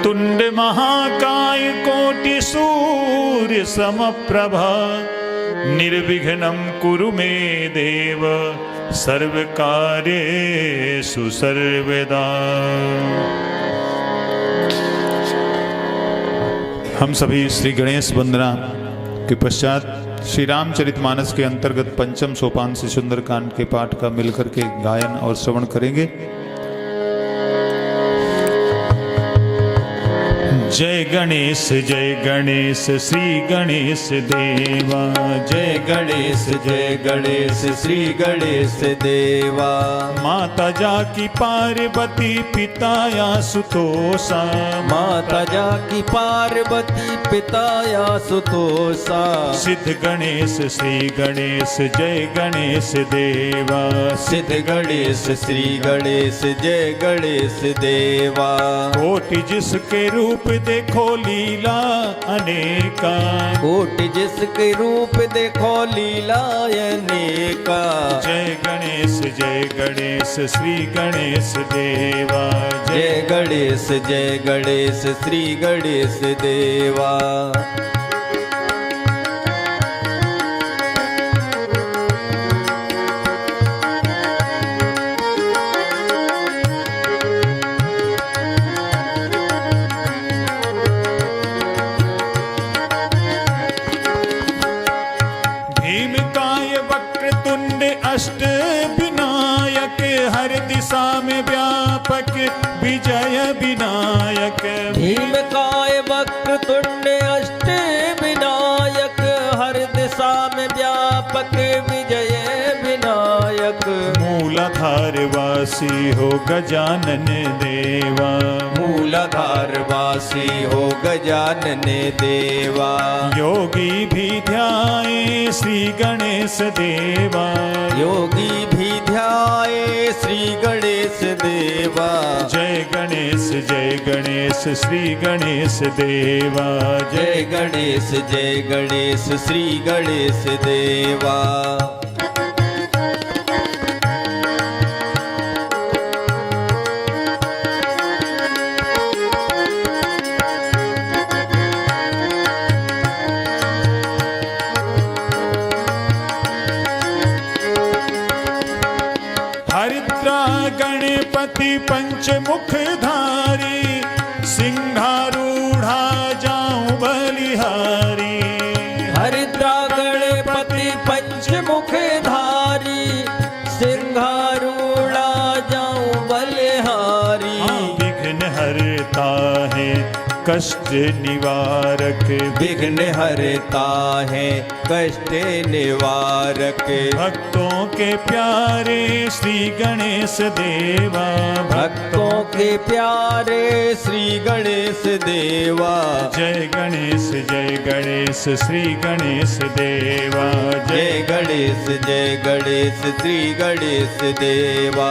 वक्रतुंड महाकाय कोटि सूर्य समप्रभा निर्विघ्नं कुरु मे देव सर्वकार्येषु सर्वदा। हम सभी श्री गणेश वंदना के पश्चात श्री रामचरितमानस के अंतर्गत पंचम सोपान से सुंदरकांड के पाठ का मिलकर के गायन और श्रवण करेंगे। जय गणेश श्री गणेश देवा। जय गणेश श्री गणेश देवा। माता जाकी पार्वती पिता आशुतोषा। माता जाकी पार्वती पिता आशुतोषा। सिद्ध गणेश श्री गणेश जय गणेश देवा। सिद्ध गणेश श्री गणेश जय गणेश देवा। कोटि जिसके रूप देखो लीला अनेका। कोटि जिसके रूप देखो लीला अनेका। जय गणेश श्री गणेश देवा। जय गणेश श्री गणेश देवा। अष्ट विनायक हर दिशा में व्यापक विजय विनायक। भीमकाय वक्रतुंड अष्ट विनायक हर दिशा में व्यापक विजय विनायक। मूलाधार वासी हो गजानन देवा। मूलाधार वासी हो गजानन देवा। योगी भी ध्याए श्री गणेश देवा। योगी भी ध्याए श्री गणेश देवा। जय गणेश श्री गणेश देवा। जय गणेश श्री गणेश देवा। हरिद्रा गणपति पंचमुखधारी सिंहारूढ़ा जाऊं बलिहारी। हरिद्रा गणपति पंचमुखधारी सिंहारूढ़ा जाऊं बलिहारी। विघ्न हरता है कष्ट निवारक। विघ्न हरता है कष्ट निवारक। भक्तों के प्यारे श्री गणेश देवा। भक्तों के प्यारे श्री गणेश देवा। जय गणेश श्री गणेश देवा। जय गणेश श्री गणेश देवा।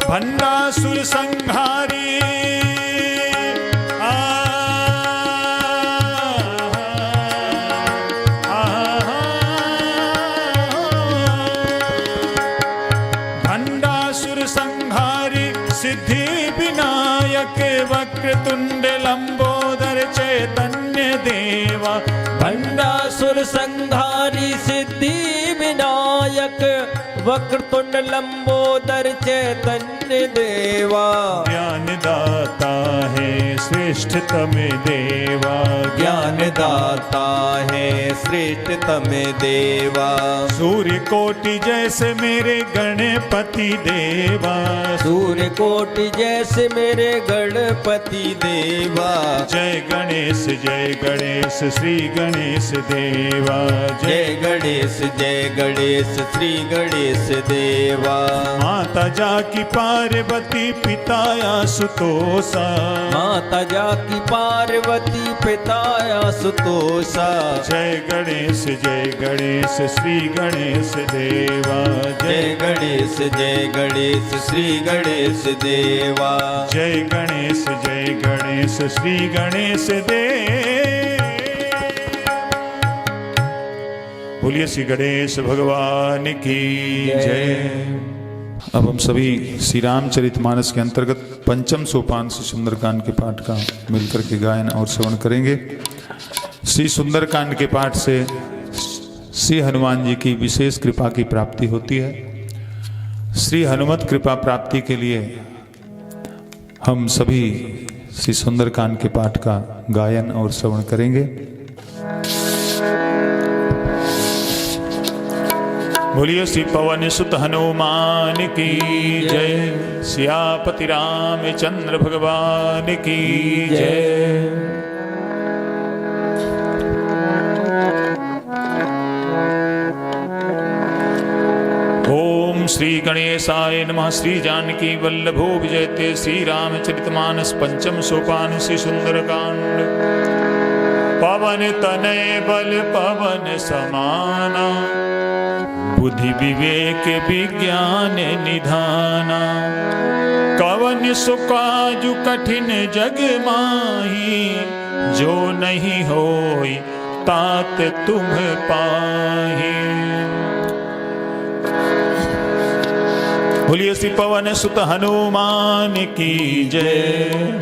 भंडासुर संहारी भंडासुर संहारी सिद्धि विनायक वक्रतुंड लंबोदर चैतन्य देवा। भंडासुर संहारी सिद्धि विनायक वक्रतुंड लंबोदर चैतन्य देवा। ज्ञान दाता है श्रेष्ठतम देवा। ज्ञान दाता है श्रेष्ठतम देवा। सूर्य कोटि जैसे मेरे गणपति देवा। सूर्य कोटि जैसे मेरे गणपति देवा। जय गणेश श्री गणेश देवा। जय गणेश श्री गणेश देवा। माता जाकी पार्वती पिता आशुतोषा। माता माता जाकी पार्वती पिता आशुतोषा। जय गणेश श्री गणेश देवा। जय गणेश श्री गणेश देवा। जय गणेश श्री गणेश देव। बोलिए श्री गणेश भगवान की जय। अब हम सभी श्री रामचरितमानस के अंतर्गत पंचम सोपान से सुंदरकांड के पाठ का मिलकर के गायन और श्रवण करेंगे। श्री सुंदरकांड के पाठ से श्री हनुमान जी की विशेष कृपा की प्राप्ति होती है। श्री हनुमत कृपा प्राप्ति के लिए हम सभी श्री सुंदरकांड के पाठ का गायन और श्रवण करेंगे। बोलिए श्री पवन सुत हनुमान की जय। सियापति रामचंद्र भगवान की जय। ओम श्री गणेशाय नमः। श्री जानकी वल्लभो विजयते। श्री रामचरितमानस पंचम सोपान श्री सुंदरकांड। पवन तनय बल पवन समाना। बुद्धि विवेक विज्ञान निधाना। कवन सुकाजु कठिन जग माही। जो नहीं होई तात तुम पाही। बोलिए श्री पवन सुत हनुमान की जय।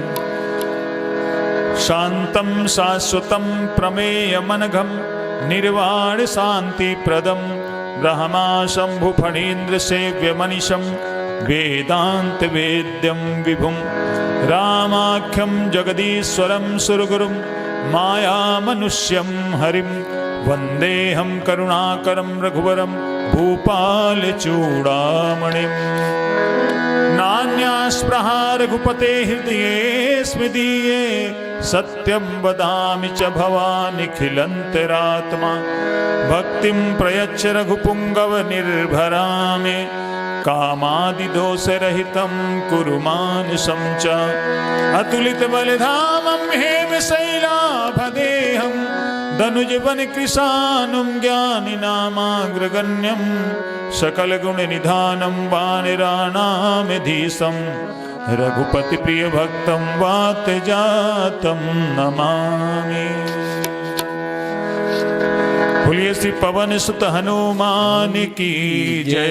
शांतम शाश्वतम प्रमेय मनघम। निर्वाण शांति प्रदम। ब्रह्मा शंभु फणीन्द्र सेव्य मनीषम। वेदांत वेद्यम विभुम। रामाख्यम जगदीश्वरम सुरगुरुम। माया मनुष्यम हरिम। वंदेहम करुणाकरम रघुवरम। भूपाल चूड़ामणिम। नान्यास्पृहा रघुपते हृदये स्मदीये। सत्यं वदामि च भवानिखिलन्तरात्मा। भक्तिं प्रयच्छ रघुपुङ्गव निर्भरामि। कामादिदोषरहितं कुरु मानसं च। अतुलितबलधामं हेमशैलाभदेहं। दनुजवनकृशानुं ज्ञानिनामाग्रगण्यं। सकलगुणनिधानं वानराणामधीशं। रघुपति प्रिय भक्तं वात जातं नमामि। बोलिए श्री पवन सुत हनुमान की जय।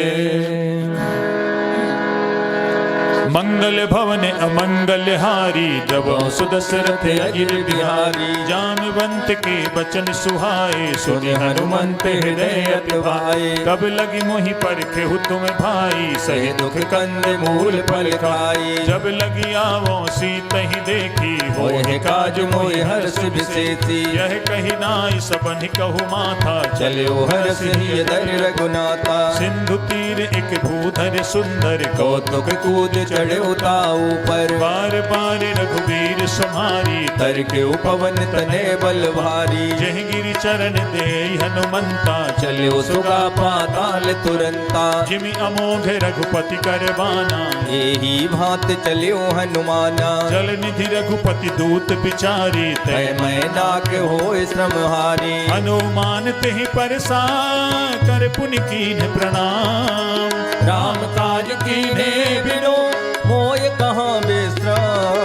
मंगल भवन अमंगल हारी। जब सुदशरथ अजिर बिहारी। जामवंत के बचन सुहाए। सुनि हनुमंत हृदय अति भाए। कब लगी मोहि परखे तुम भाई। सही दुख कंद मूल फल खाई। जब लगी आवो सीतहि देखी। होए काज मोहि हर्ष विशेषी। यह कही नाई सबन कहु माथा। चलो हर्ष हियदर रघुनाथा। सिंधु तीर एक भूधर सुंदर। कौतुक कूद चढ़े उताऊ पर। बार बार रघुवीर समारी। तर के उपवन तने बल भारी। जह गिरि चरण दे हनुमंता। चलो सुगा पाताल तुरंता। जिमि अमोघ रघुपति करबाना। एही भांत चलो हनुमाना। जल निधि रघुपति दूत बिचारी। तय मैं नाक होय श्रमहारी। हनुमान तेहि परसा कर पुनि कीन्ह प्रणाम। राम काज कीन्हे बिनो मोय कहाँ विश्राम।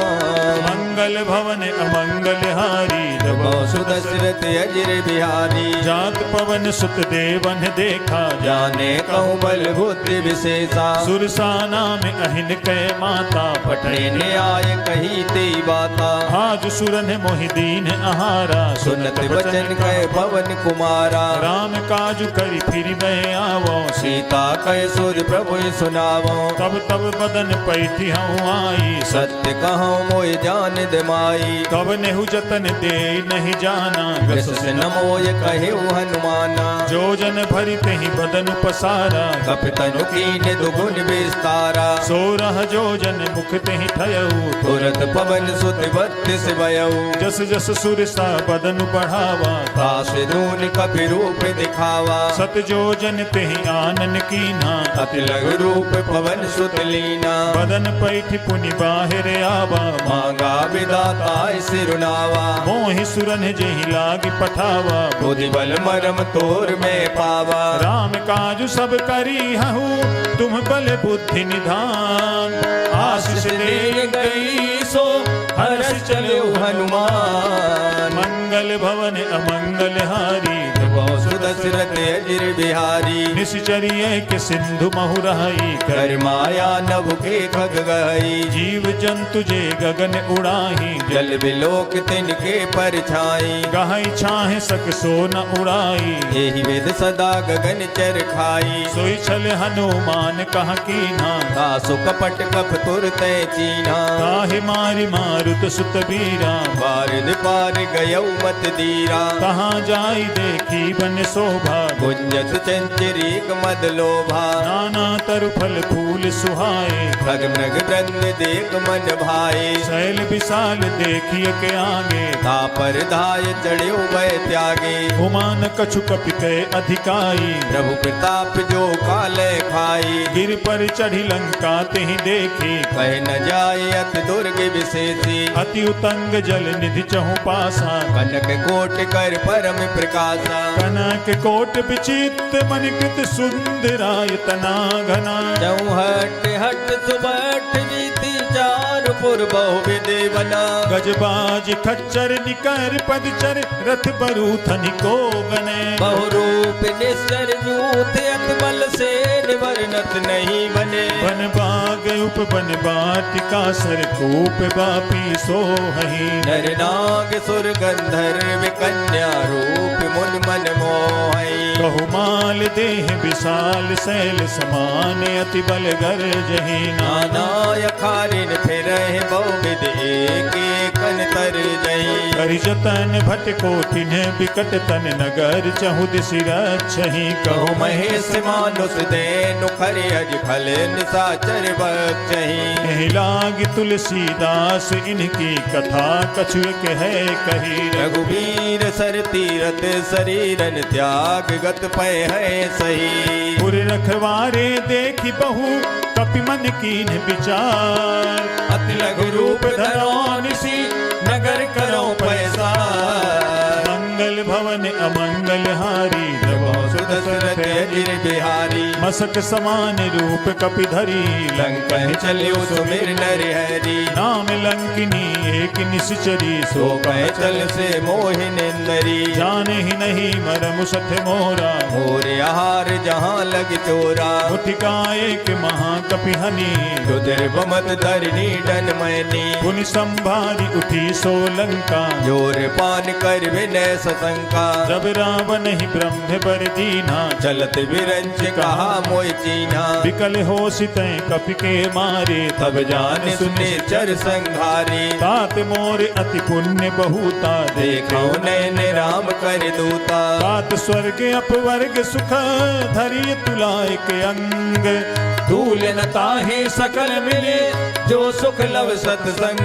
मंगल भवन अमंगल हारी। जब सुदशरथ अजिर बिहारी। जात पवन सुत देवन देखा। जाने कहूँ बल बुद्धि विशेषा। सुरसाना में अहिन कै माता। पटने आय कही ते बाता। आज सुरन मोहि दीन आहारा। सुनत बचन कह पवन कुमारा। राम काज करि फिर मैं आवो। सीता कह सुर प्रभु सुनावो। तब तब बदन पैठी हूँ आई। सत्य कहूँ मोय जान दे माई। कब नेहु जतन दे नहीं जाना। गस से नमोय कहे हनुमाना। जो जन भरि तेहि बदन पसारा। कपितनु कीन्ह दुगुन विस्तारा। सोरह जो जन मुख तेहि ठयऊ। तुरत पवन सुत बत्तीस भयऊ। जस जस सुरसा बदन बढ़ावा। काश दून कपि रूप दिखावा। सत जो जन तेहि आनन कीन्हा। अति लघु रूप पवन सुत लीना। बदन पैठ पुनि बाहिर आवा। मांगा विदाता सिरुनावा मोहि सुरन जेहि लाग पठावा बुद्धि बल मरम तोर में पावा राम काजु सब करी हहु तुम बल बुद्धि निधान आशीष दे गई सो हर्ष चले हनुमान मंगल भवन अमंगल हारी सुदशरथ अजिर बिहारी निश्चर्य के सिंधु महुराई कर माया नभ के खग गई जीव जंतु जे गगन उड़ाही जल बिलोक तिनके परछाई गहाई छाहे सक सो न उड़ाई यही वेद सदा गगन चर खाई सोई छल हनुमान कह कीन्हा दासु कपट कप तुरत चीन्हा काहे मारि मारुत सुत बीरा बारिद पार गयौ मत दीरा कहाँ जाई देखी बन शोभा गुंजत चंचरीक मद लोभा नाना तरु फल फूल सुहाए खग मृग वृंद देख मन भाए शैल विशाल देखिए के आगे ता पर धाय चढ़्यो भय त्यागे उमान कछु कपि के अधिकाई प्रभु प्रताप जो काले खाई गिर पर चढ़ी लंका तेहि देखी कह न जाय अति दुर्ग विशेषी अति उतंग जल निधि चहु पासा कनक कोट कर परम प्रकाशा कनक कोट विचित्र मनिकृत सुंदरायतना घना चौहट हट सुबट जीती चार पुर बहु विदे बना गजबाज खच्चर निकर पदचर रथ बरूथनि को गने बहुरूप निश्चर जूथ अत बल से निवर्णत नहीं बने बन बाग उप बन बाटिका सर कूप बापी सोहहि नर नाग सुर गंधर्व कन्या रूप मुन मन मोहई बहुमाल देह विशाल शैल समान अति बल गर्जहि नाना नाना अखारिन फिर बहुविध एक कन तर जही करि जतन भट कोटिन बिकट तन नगर चहु दिशि रक्षहि कहु कहु महेश मानुष देनु खरे अज फल निसाचर बक्षही एहि लागी तुलसीदास इनकी कथा कछु एक है कही रघुवीर सर तीरथ शरीरन त्याग गत पै है सही पुर रखवारे देखी बहु कपि मन कीन विचार अति लघु रूप धरो निसी नगर करो पैसा मंगल भवन अमंगल हारी सुदशरथ अजिर बिहारी मसक समान रूप कपि धरी लंकन चलियो सुमिर नर हरि नाम लंकिनी एक निश्चरी सो कह चल से मोहिनेंदरी जाने ही नहीं मरम सठ मोरा मोर आहार जहाँ लग चोरा मुठिकाए के महाकपि हनी रुद्र बमत धरनी डन मैनी पुनि संभारी उठी सोलंका जोर पान कर विनय सशंका जब रावण ही ब्रह्म पर दीना चलत विरंच कहा मोय चीना विकल हो सितै कपि के मारे तब जान सुने चर संघारी तात मोर अति पुण्य बहुता देखो नैन राम कर दूता तात स्वर्ग अपवर्ग सुख धरि तुलाय के अंग धूल न ताहि सकल मिले जो सुख लव सतसंग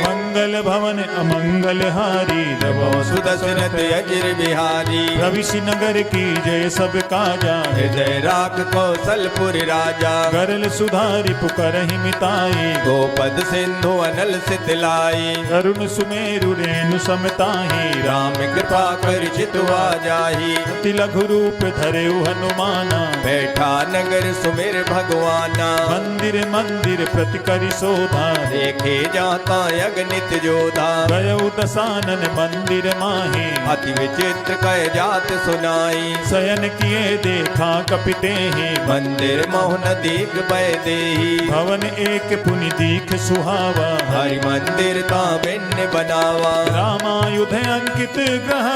मंगल भवन अमंगल हारी रवो सुदशरथ अजिर बिहारी रविशि नगर की जय सब काजा हृदय राख कौशलपुर राजा गरल सुधारि पुकरहि मिताई गोपद सिंधु अनल सितलाई अरुण सुमेरु रेणु समताहि राम कृपा कर चितवा जाही अति लघु रूप धरेउ हनुमाना बैठा नगर सुमिर भगवाना मंदिर मंदिर प्रति करि शोभा देखे जाता अगणित जोधा गयउ दसानन मंदिर माहि अति विचित्र कह जात सुनाई शयन किए देखा कपि तेहि मंदिर मोहन दीख बह देही भवन एक पुनि दीख सुहावा हरि मंदिर ता भिन्न बनावा रामायुध अंकित ग्रह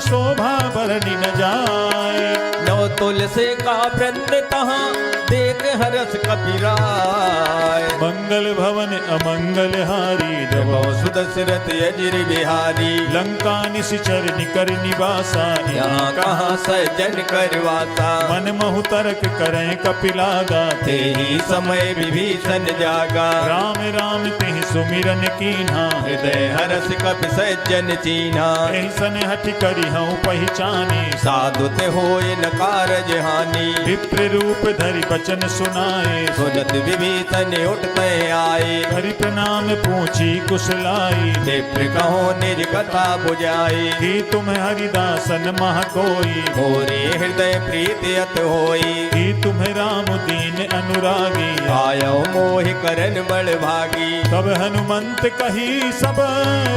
शोभा बरनि न जाय नौ तुलसी का वृंद तहाँ देख हरस कपिराय मंगल भवन अमंगल हारी जबो सुदशरथ अजिर बिहारी लंका निश्चर निकर निवासा यहाँ कहाँ सज्जन करवाता मन महु तर्क करें कपिलागा ते ही समय विभीषण जागा राम राम तेहि सुमिरन कीन्हा हृदय हरस कपि सज्जन चीन्हा एहि सन हठ करि हऊँ पहचानी साधु ते होय न कारज हानि विप्र रूप धरि बचन सुनाए। सुनत विभीषण उठते आए, हरि प्रणाम पूछी कुशलाई। क्षिप्र कहो निज कथा बुझाई। कि तुम हरिदासन मह कोई, मोरे हृदय प्रीति अत होई। कि तुम राम दीन अनुरागी। आयो मोहि करन बड़ भागी। तब हनुमंत कही सब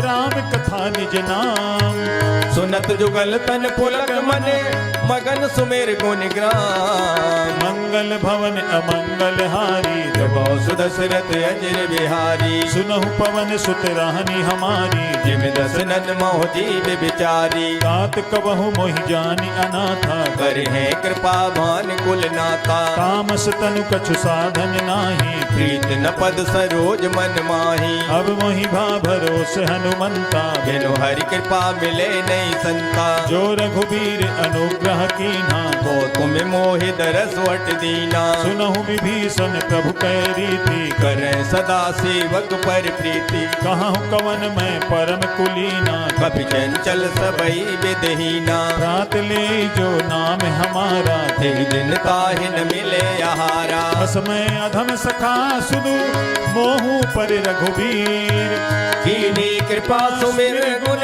राम कथा निज नाम। सुनत जुगल तन पुलक मने, मगन सुमेर गुण ग्राम। मंगल भवन अमंगल हारी, जबो सुदशरथ अजर बिहारी। सुनहु पवन सुत राहनी हमारी। जिम दसनन मोह जीव बिचारी। तात कबहु मोहि जानी अनाथा, करहे कृपा भान कुल नाता। तामस तनु कछु साधन नाही। प्रीत न पद सरोज मन माही। अब मोहि भा भरोस हनुमंता। बिनु हरि कृपा मिले नहीं संता। जो रघुबीर अनुग्रह कीन्हा, तो तुम मोहि दरस वट दीना। सुनहु विभीषण प्रभु कै रीति। करे सदा सेवक पर प्रीति। कहूँ कवन मैं परम कुलीना। कपि चंचल सबई विदहीना। रात ले जो नाम हमारा, ते दिन ताहि न मिले आहारा। असमय अधम सखा सुदु मोहु पर रघुबीर। कीनी कृपा सुमिर गुण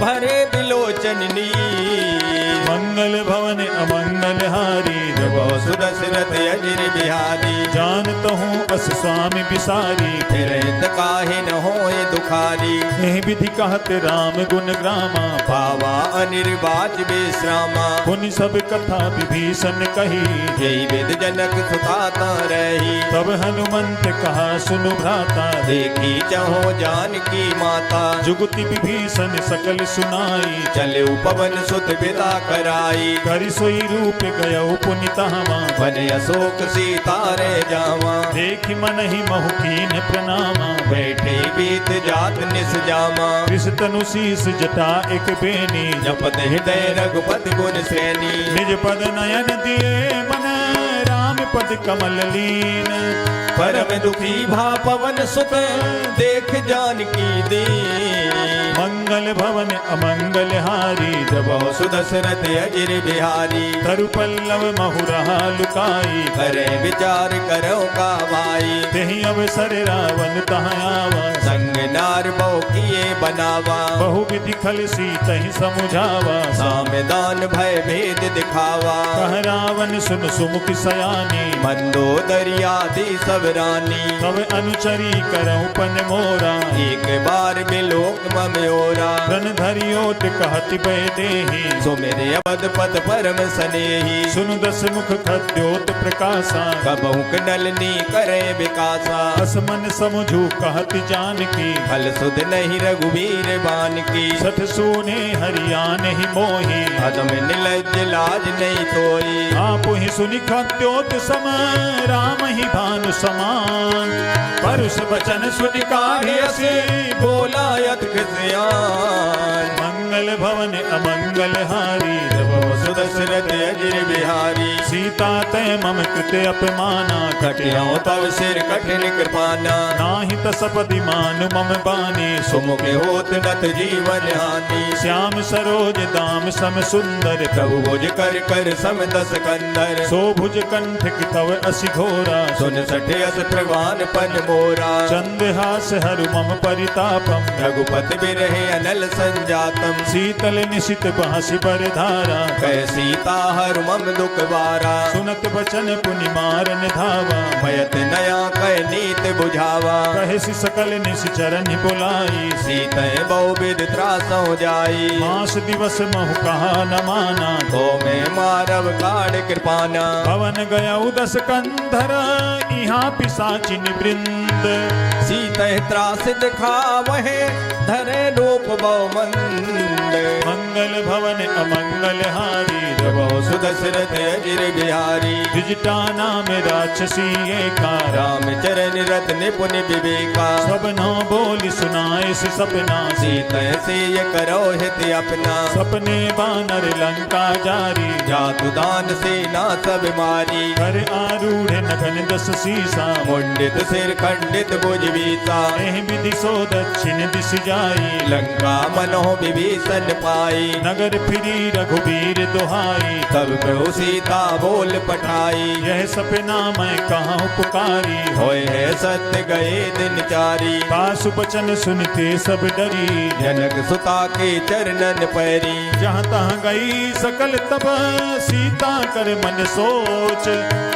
भरे बिलोचन नीर। मंगल भवन अमंगल हारी, जबो सुदशरथ अजर बिहारी। जानत हूँ अस स्वामी बिसारी। फिर काहे न होए दुखारी। एह विधि कहत राम गुण ग्रामा। पावा अनिर्वाच विश्रामा। पुनि सब कथा विभीषण कही। जय विद जनक सुताता रही। तब हनुमंत कहा सुनु भ्राता। देखी चहो जानकी माता। जुगति विभीषण सकल सुनाई। चले पवन सुत विदा कराई। करि सोई रूप गयौ पुनि तहवा। बन अशोक सीता रे जावा। देखि मन ही महु कीन प्रणामा। बैठे बीत जात निस जामा। कृष तनु शीस जटा एक बेनी। जपत हृदय रघुपति गुण श्रेणी। निज पद नयन दिए मन, राम पद कमल लीन। परम दुखी भा पवन सुत, देख जानकी दीन। मंगल भवन अमंगल हारी, जबो सुदशरथ अजर बिहारी। तरु पल्लव महु रहा लुकाई। करे विचार करो का भाई। तेहि अवसर रावण तहाँ आवा। संग नार बहु किए बनावा। बहु विधि खल सीतहि समुझावा। सामदान भय भेद दिखावा। कह रावण सुन सुमुख सयानी। मंदोदरियादि सब रानी। तब अनुचरी करऊं पन मोरा। एक बार बिलोक मम्योरा। रन धरियोट कहति बह देहि। सो मेरे अवध पद परम सनेही। सुनु दस मुख खद्योत प्रकाशा। कबहु नलनी करे विकासा। अस मन समुझू कहति जानकी। फल सुध नहीं रघुवीर बान की। सठ सूने हरियान ही मोही। अदम निलज लाज नहीं तोई। आप ही सुनि खद्योत सम, राम ही भानु समान। परुष वचन सुनि काढ़ि असी, बोला यत खिसियान। मंगल भवन अमंगल हारी, जबो सुदशरथ अजर बिहारी। सीता तय मम कृते अपमाना। कटियाओ तव सिर कठिन कृपाना। नाही तसपति मानु मम बानी। सुमुख होत नत जीवन हानि। श्याम सरोज दाम सम सुंदर। प्रभु भुज कर कर सम दस कंदर। सो भुज कंठ की तव असि घोरा। सुन सठे अस प्रवान पन मोरा। चंद्रहास हरु मम परितापम। रघुपति बिरहे अनल संजातम। शीतल निशित बांसि बर धारा। कह सीता हर मम दुख बारा। सुनत बचन पुनि मारन धावा। भयत नया कह नीत बुझावा। कहसि सकल निश्चरन बुलाई। सीतय बहु विध त्रासो जाई। मास दिवस महु कहा न माना। तो मैं मारव काढ़ कृपाना। भवन गयउ दस कंधर, यहाँ पिशाचिन वृंद। सीतय त्रास दिखावहे, धरे रूप बहु मंद। मंगल भवन अमंगल हारी, जबो सुदशरथ अजर बिहारी। द्विजटा नाम राक्षसी एका। राम चरण रत निपुण विवेका। सब नौ बोली सुनाए सि सपना। सीतय से ये करो हित अपना। सपने बानर लंका जारी। जातु दान सेना सब मारी। कर आरूढ़ नगन दस सीसा। मुंडित सिर खंडित भुज सीता एहि विधि सो दक्षिण दिश जाई लंका मनो विभीषण पाई नगर फिरी रघुबीर दुहाई तब प्रभु सीता बोल पठाई यह सपना मैं कहाँ पुकारी होए है सत्य गए दिन चारी पासु बचन सुनते सब डरी जनक सुता के चरणन पैरी जहाँ तहाँ गई सकल तब सीता कर मन सोच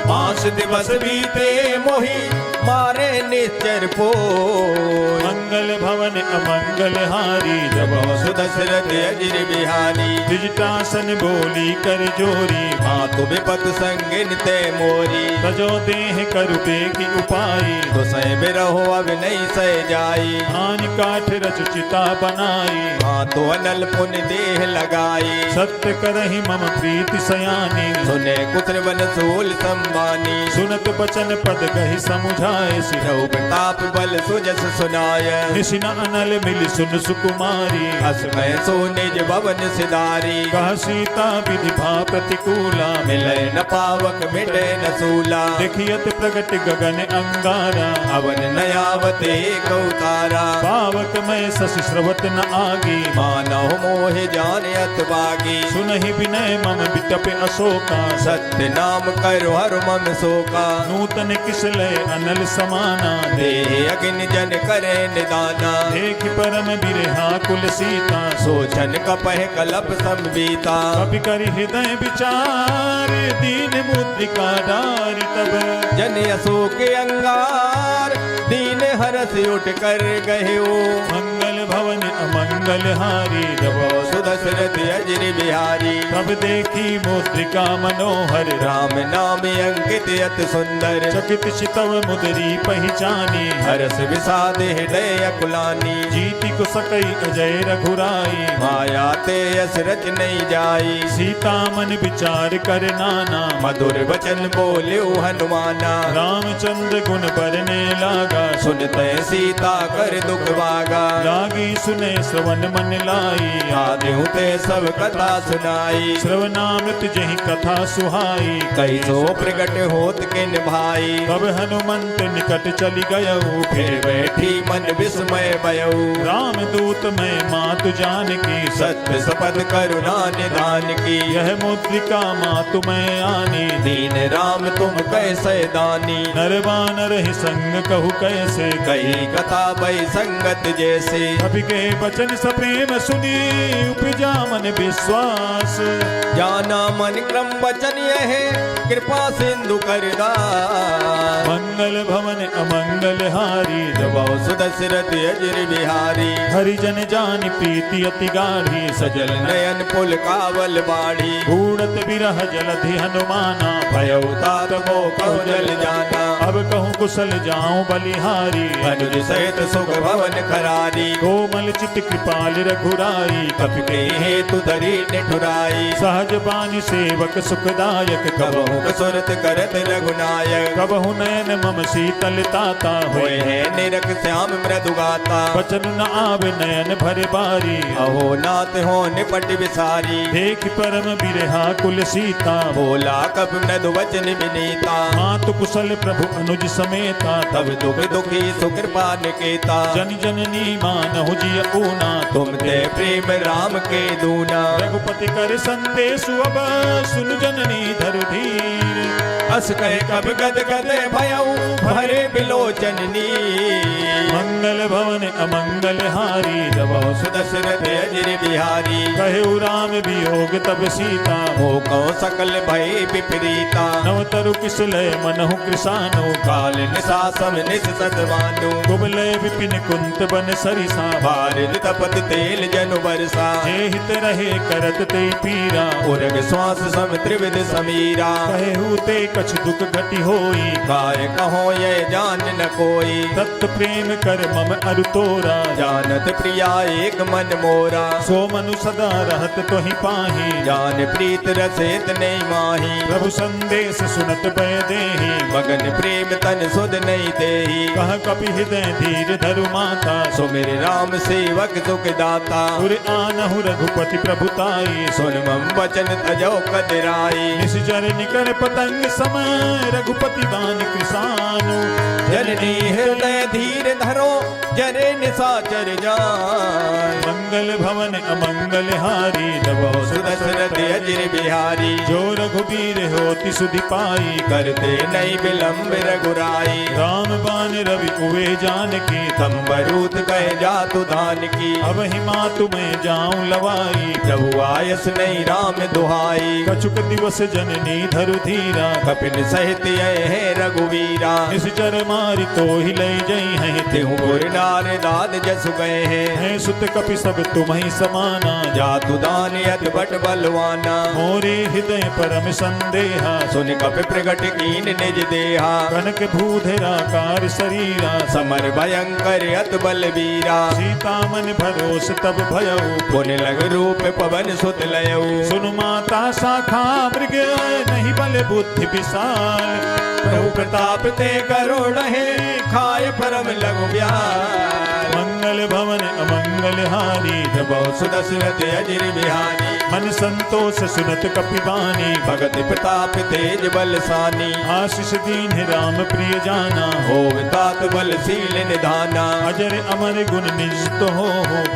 5 दिवस बीते मोही मारे निश्चर पोय मंगल भवन अमंगल हारी जब सुदशरथ अजिर बिहारी द्विजटासन बोली कर जोरी मातु विपत संगिन ते मोरी तजो देह करुपे की उपाई तो सह बिरहो अब नहीं सह जाई आन काठ रच चिता बनाई मातु अनल पुन देह लगाई सत्य करहि मम प्रीति सयानी सुने कुत्र बन सूल संबानी सुनत बचन पद कहि समुझाए सिरहु प्रताप बल सुजस सुनाय निशिना अनल मिल सुन सुकुमारी हसमय सो निज भवन सिधारी कह सीता विधि भा प्रतिकूला मिले न पावक मिटे न सूला देखियत प्रगट गगन अंगारा अवन नयावत एक उतारा पावक मैं शशि स्रवत न आगी मानव मोह जानियत बागी सुनहि विनय मम बिटप अशोका सत्य नाम करो हर मम शोका नूतन किसलय अनल समाना देह अग्नि जन करे निदाना देख परम बिरहा कुल सीता सोचन कपह कलप संबीता कपि करि हृदय विचार दीन मुद्रिका डारी तब जन अशोक अंगार दीन हरस उठ कर गयो मंगल भवन अमंगल हारी जब सुदशरथ अजिर बिहारी तब देखी मुद्रिका मनोहर राम नाम अंकित अति सुंदर चकित चितव मुदरी पहचानी हरस विषाद हृदय अकुलानी जीति को सकई अजय रघुराई माया ते यस रच नहीं जाई सीता मन विचार कर नाना मधुर वचन बोल्यो हनुमाना रामचंद्र गुण बरने लागा सुनते सीता कर दुख भागा लागी सुने श्रवण मन लाई आदेहु ते सब कथा सुनाई श्रवणामृत जही कथा सुहाई कई सो प्रगट होत किन भाई तब हनुमंत निकट चली गयऊ फिर बैठी मन विस्मय भयऊ राम दूत में मातु जान की सत्य सपद करुणा निधान की यह मुद्रिका मातु में आनी दीन राम तुम कैसे दानी नरवानर ही संग कहु कैसे कही कथा भई संगत जैसे कभी के बचन सप्रेम सुनी उपजा मन विश्वास जाना मन क्रम वचन यह कृपा सिंधु करदा मंगल भवन अमंगल हारी जब सुदशरथ अजिर बिहारी हरिजन जान प्रीति अति गाढ़ी सजल नयन पुल कावल बाड़ी उड़त बिरह जलधि हनुमाना भयउ तात मो कहु जल जाना अब कहूँ कुशल जाऊं बलिहारी अनुज सहित सुख भवन खरारी कोमल चित कृपाल रघुराई कपि के हेतु धरी निठुराई सहज बानी सेवक सुखदायक कबहु कसुरत करत रघुनायक कबहु नयन मम शीतल ताता होए होय है निरख श्याम मृदु गाता बचन न आवे नयन भरे बारी अहो नाथ हो निपट विसारी देख परम बिरहा कुल सीता बोला कब मृदु वचन विनीता मातु कुशल प्रभु अनुज समेता तब दुख दुखी सुकृपा निकेता जन जननी मानहु जिय ऊना तुम ते प्रेम राम के दूना रघुपति कर संदेश अब सुन जननी धर धीर अस कहे कब गद गदे भयऊ भरे बिलोचननी मंगल भवन अमंगल हारी जब सुदशरथ अजिर बिहारी कहे राम वियोग तब सीता मोको सकल भय विपरीता नवतरु किसलय मनहु कृषानु काल निशासम निस सतवानु कुबलय विपिन कुंत बन सरिसा बारिद तपत तेल जनु बरसा जे हित रहे करत ते पीरा उरग श्वास सम त्रिविध समीरा कहे ते कछ दुख घटी होई काय कहो ये जान न कोई तत्त प्रेम कर मम अरु तोरा जानत प्रिया एक मन मोरा सो मनु सदा रहत तो ही पाही जान प्रीत रसेत नहीं माही प्रभु संदेश सुनत पै देहि मगन प्रेम तन सुध नहीं देही कह कपि हृदय धीर धरु माता सो मेरे राम सेवक सुख दाता उर आनहु रघुपति प्रभुताई सुन मम वचन तजो कदराई निस जर निकर पतंग सम प्रथम रघुपति दान कृसानु। जननी हृदय धीर धरो जरे निशाचर जान। मंगल भवन अमंगल हारी जबो सुदशरथ अजिर बिहारी। जो रघुबीर होति सुधि पाई करते नहीं विलंब रघुराई। राम बान रवि कुए जानकी तंबरूत कहे जातु धान की। अब हिमा तुम्हें जाऊं लवाई प्रभु आयस नहीं राम दुहाई। कछुक दिवस जननी धरु धीरा कपिन सहित ये है रघुवीरा। निश्चर मारी तो ही ले जई हैं तेहु गुर नार दाद जसु गए हैं। हैं सुत कपि सब तुम्हें समाना जातु दान यत बट बलवाना। मोरे हृदय परम संदेहा सुन कपि प्रगट कीन निज देहा। कनक भूधराकार शरीरा समर भयंकर अत बलवीरा। सीता मन भरोस तब भयऊ पुन लग रूप पवन सुत लयऊ। सुनु माता शाखा मृग नहीं बल बुद्धि विशाल प्रभु प्रताप ते करोड़ है खाए परम लघु ब्याल। मंगल भवन अमंगल हारी जबो सुदशरथ अजिर बिहारी। मन संतोष सुनत कपिबानी भगत प्रताप तेज बलसानी। आशीष दीन राम प्रिय जाना हो तात बलशील निधाना। अजर अमर गुण निज तो हो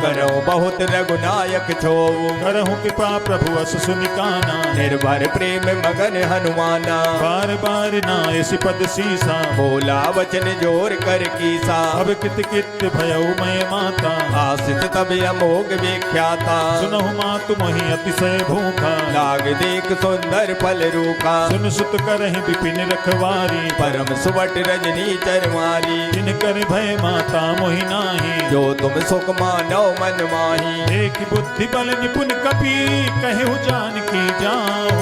करो बहुत रघुनायक छो। करहु कृपा प्रभु अस सुनिकाना निर्भर प्रेम मगन हनुमाना। बार बार नायस पद सीसा बोला वचन जोर कर कीसा। अब कित कित भयऊ मैं माता आसित तब अमोघ विख्याता। सुनहु मातु मोहि अतिशय भूखा लाग देख सुंदर फल रूखा। सुन सुत करहि विपिन रखवारी परम सुवट रजनी चरमारी। जिन कर भय माता मोहि नाही जो तुम सुख मानो मन माही। देख बुद्धि बल निपुण कपि कहु जान की जाहु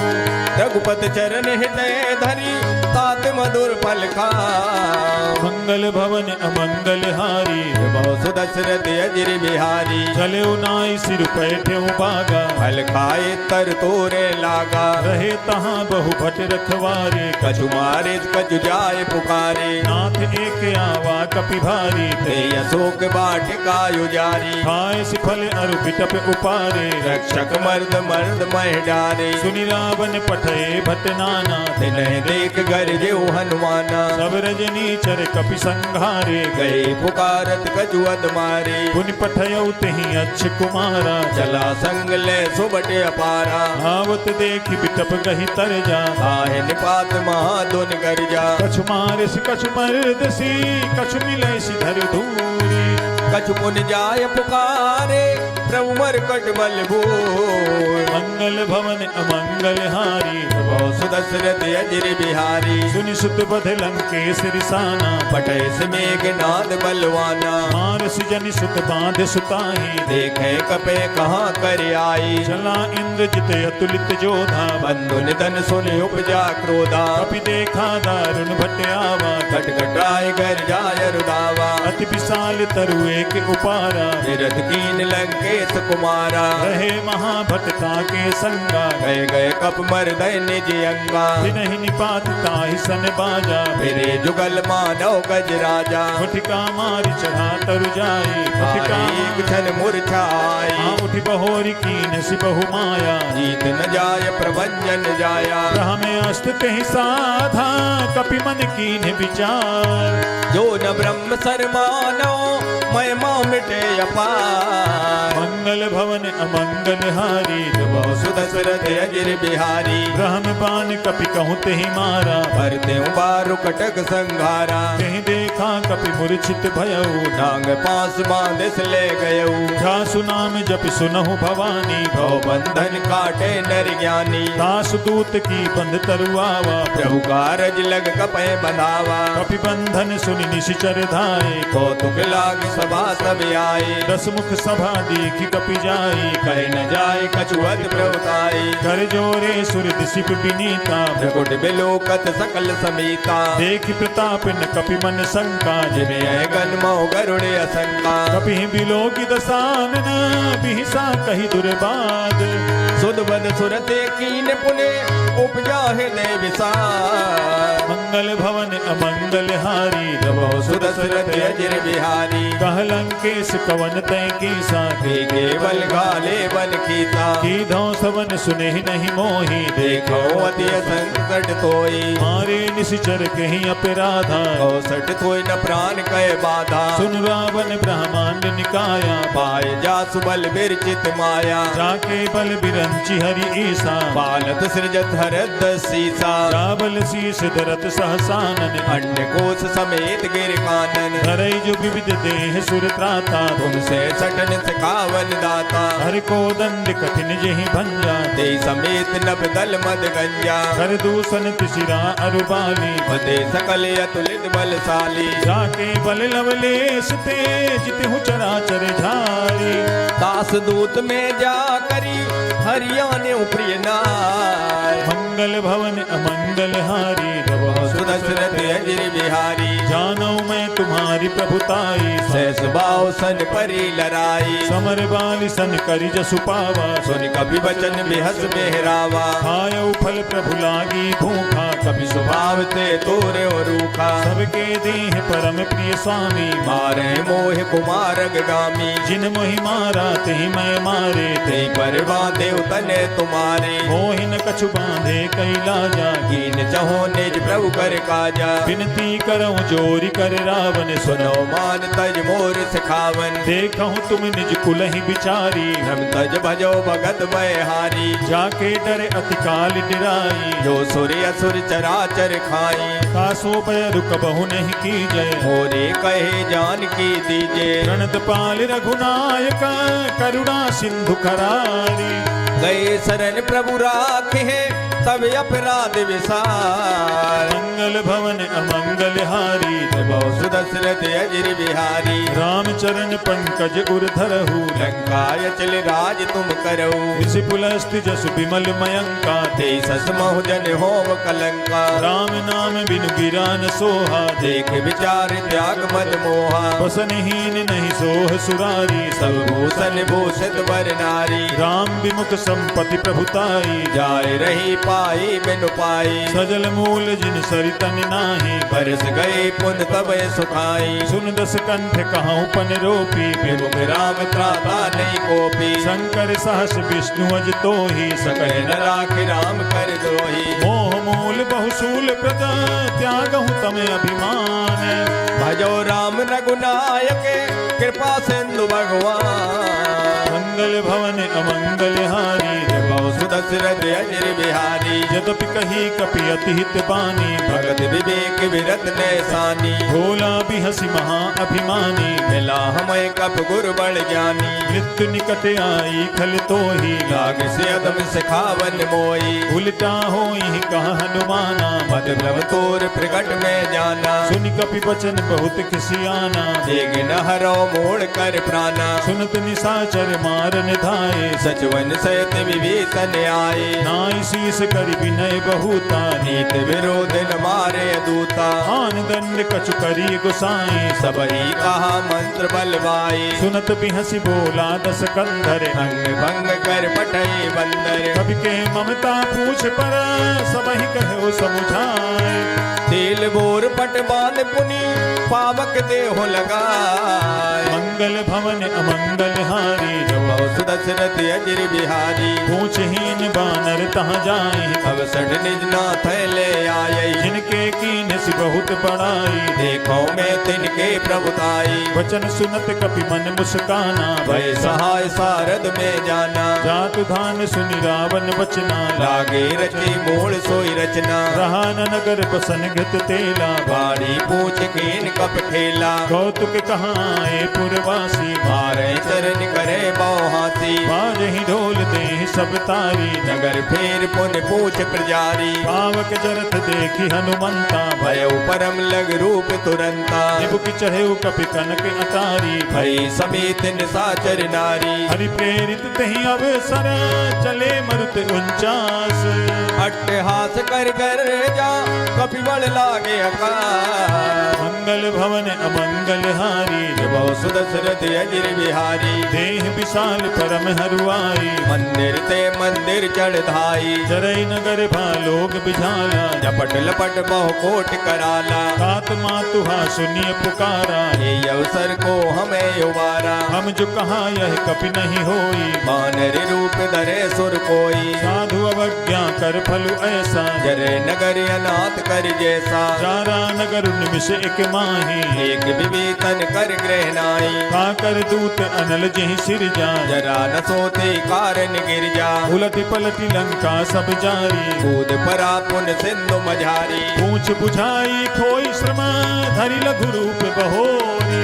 रघुपत चरण हृदय धरी तात मधुर फल खाओ। मंगल भवन अमंगल हारी जबो सुदशरथ अजिर बिहारी। चले नाई सिर पैठे बागा फल खाए तर तोरे लागा। रहे तहाँ बहु भट रखवारे कछु मारे कछु जाए पुकारे। नाथ एक आवा कपि भारी ते अशोक बाटिका युजारी। खाए सिफल अरु बिटप उपारे रक्षक मर्द मर्द मह डारे। सुनि रावण पठे भट नाना तिन्ह देख गरजे हनुमाना। सब रजनी चर कपि संघारे गए पुकारत कजुअद मारे। पुनि पठयऊ तेहि अच्छ कुमारा चला संग ले सुबट अपारा। आवत देखि बिटप गहि तर जा आहे निपात महादुन गर्जा। कछु मारिस कछु मर्दसी कछु मिलैसि धर धूरी कछु पुन जाय पुकारे प्रभु मरकट बल भूर। मंगल भवन अमंगल हारी जबो सुदशरथ अजिर बिहारी। सुनि सुत बध लंकेश रिसाना पटय से मेघनाद बलवाना। मारस जनि सुत बांध सुताही देखे कपे कहाँ कर आई। चला इंद्रजित अतुलित जोधा बंधु निधन सुन उपजा क्रोधा। कपि देखा दारुण भट आवा खटखटाए कर जाय रुदावा। अति विशाल तरु एक उपारा तीरथ कीन लंकेश कुमारा। रहे महाभटता के संगा गए गए कप मर्दय निज अंगा। बिनहि निपात ताहि सन बाजा फिरे जुगल मानव गज राजा। मुठिका मारी चढ़ा तरु जाई मुठिका एक क्षण मूर्छाई। उठि बहोरी कीन सि बहु माया जीत न जाय प्रभंजन जाया। हमें अस्त तेहि साधा कपि मन कीन विचार। जो न ब्रह्म सर मानो महिमा मिटे अपार। मंगल भवन अमंगल हारी जबो सुदशरथ अजिर बिहारी। ब्रह्म बाण कपि कहूँ तेहि मारा भरते बारु कटक संघारा। तेहि देखा कपि मूर्छित भयऊ डांग पास बांधिस ले गयऊ। जासु नाम जपि सुनहु भवानी भव बंधन काटे नर ज्ञानी। दास दूत की बंध तरुआवा प्रभु कारज लग कपे बंधावा। कपि बंधन सुनि निशिचर धाये कौतुक लाग सभा सब आए। दस मुख सभा देखि कपि जाई कह न जाए कछुअत प्रवताई। कर जोरे सुर दिसिप विनीता त्रिकुट बिलोकत सकल समीता। देखि प्रताप न कपि मन शंका जिन्हें गन मो गरुड़ असंका। कपि बिलोकि दसानन बिहिसा कहि दुर्बाद सुध बद सुरते कीन पुने उपजा हृदय विसार। मंगल भवन अमंगल हारी जबो सुदशरथ अजिर बिहारी। कह लंकेश कवन तय कीसा के बल घाले बन कीता कीधौ सवन सुने नहीं मोही देखो अति संकट तोई मारे निशिचर कहीं अपराधा औसठ थोई न प्राण कह बाधा सुन रावण ब्रह्मांड निकाया पाए जासु बल विरचित माया जाके बल बिरंची हरि ईसा बालत सृजत हरद सीसा रावल शीस धरत सहसानन अन्य कोश समेत गिर कानन धरई जो विविध देह सुर त्राता तुमसे सटन सखावन दाता हर को दंड कठिन जहि भंजा ते समेत नभ दल मद गंजा कर दूषण तिसिरा अरुबाली मदे सकल अतुलित बलशाली जाके बल लवलेश तेज तिहु चराचर झारी दास दूत में जा करी हरियाने प्रिय नार मंगल भवन अमंगल हारी रवो सुदशरथ अजिर बिहारी जानो मैं तुम्हारी प्रभुताई सहस बाव सन परी लराई समर बाली सन करि जसु पावा सुन कवि बचन बिहस बेहरावा खायो फल प्रभु लागी भूखा कवि स्वभाव ते तोरे रूखा सबके देह परम प्रिय स्वामी मारे मोह कुमार गामी जिन मोहि मारा ते मैं मारे ते पर बांधे तने तुम्हारे मोहिन कछु बांधे कैलाजा कीन चहो निज प्रभु कर काजा विनती करऊं जोरी कर रावण सुनो मान तज मोर सिखावन देखहूँ तुम निज कुल ही बिचारी हम तज भजो भगत हारी जाके डरे अति काल डिराई जो सुर असुर चराचर खाई कासो पय रुक बहु नहीं की जय होरे कहे जान की दीजे प्रणत पाल रघुनायक करुणा सिंधु करारी गए शरण प्रभु राखे तब अपराध विसार मंगल भवन अमंगल हारी बहु सुदशरथ अजिर बिहारी रामचरण पंकज उर धरहु लंकाय चल राज तुम करो ऋषि पुलस्ति जसु विमल मयंका ते सस महु जन होम कलंका राम नाम बिनु गिरा न सोहा देख विचार त्याग मद मोहा बसनहीन नहीं सोह सुरारी सब भूषण भूषित वर नारी राम विमुख संपत्ति प्रभुताई जाय रही पाई बिनु पाई सजल मूल जिन सरितन नाही बरस गए पुन तब सुखाई सुन दस कंठ कहूँ पन रोपी विमुख राम त्राता नहीं कोपी शंकर सहस विष्णु अज तो ही सकल न राख राम कर द्रोही मोह मूल बहुसूल प्रद त्यागहु तम अभिमान भजो राम रघुनायक कृपा सिंधु भगवान मंगल भवन अमंगल हारी बहु सुदशरथ अजिर बिहारी यद्यपि कही कपि अति हित बानी भगत विवेक विरत नैसानी भोला भी हसी महा अभिमानी मिला हमें कप गुरु बड़ ज्ञानी मृत्यु निकट आई खल तो ही लाग से अदम सिखावन मोई उल्टा हो ही कहा हनुमाना मत प्रभ तोर प्रकट में जाना सुन कपि बचन बहुत खिसियाना देग न हरो मोड़ कर प्राणा सुनत निशाचर मारन धाये सचवन सहित विभीषण आए नाई शीस करि विनय बहुता नीत विरोध न मारे दूता आन दंड कछु करी गुसाई सबही कहा मंत्र बलवाई सुनत भी हंसी बोला दस कंधर अंग भंग कर पटई बंदर कवि के ममता पूछ पर सबहि कहो समुझाए तेल बोर पट बांध पुनि पावक देहो लगाए मंगल भवन अमंगल हारी बहु सुदशरथ अजिर बिहारी पूछहीन बानर तहाँ जाए अवसर निज नाथ ले आये जिनके कीन सि बहुत बड़ाई देखो मैं तिनके प्रभुताई वचन सुनत कपि मन मुस्काना भय सहाय सारद में जाना जातु धान सुनि रावण बचना लागे रची मूल सोई रचना रहा न नगर बसन घृत तेला भारी पूछ कीन कप ठेला कौतुक कहाँ आए पुरवासी मारे चरण करे बहुहासी बाजहि ढोल दे सब तारी नगर फेर पुन पूछ प्रजारी पावक जरत देखी हनुमंता भय परम लग रूप तुरंता निबुक चढ़े कपि कनक अटारी भई समेत निशाचर नारी हरि प्रेरित तहि अवसर चले मरुत 49 अट्टहास कर जा कपि बड़ लागे अकाल मंगल भवन अमंगल हारी बहु सुदशरथ अजिर बिहारी देह विशाल परम परम हरुआई मंदिर ते मंदिर चढ़ाई जरई नगर भालोग बिझाला झपट लपट बहु कोट कराला तात मातुहा सुनिय पुकारा ये अवसर को हमें उबारा हम जो कहा यह कपि नहीं होई बानर रूप धरे सुर कोई साधु अवज्ञा कर फलु ऐसा जरे नगर अनाथ कर जैसा जारा नगर निमिष एक माही एक विवेतन कर ग्रह नाई काकर दूत अनल जहि सिर जा जरा न सोते कारण गिर जा उलटी पलटी लंका सब जारी कूद परा पुन सिंधु मझारी पूछ बुझाई खोई श्रम धरि लघु रूप बहोरी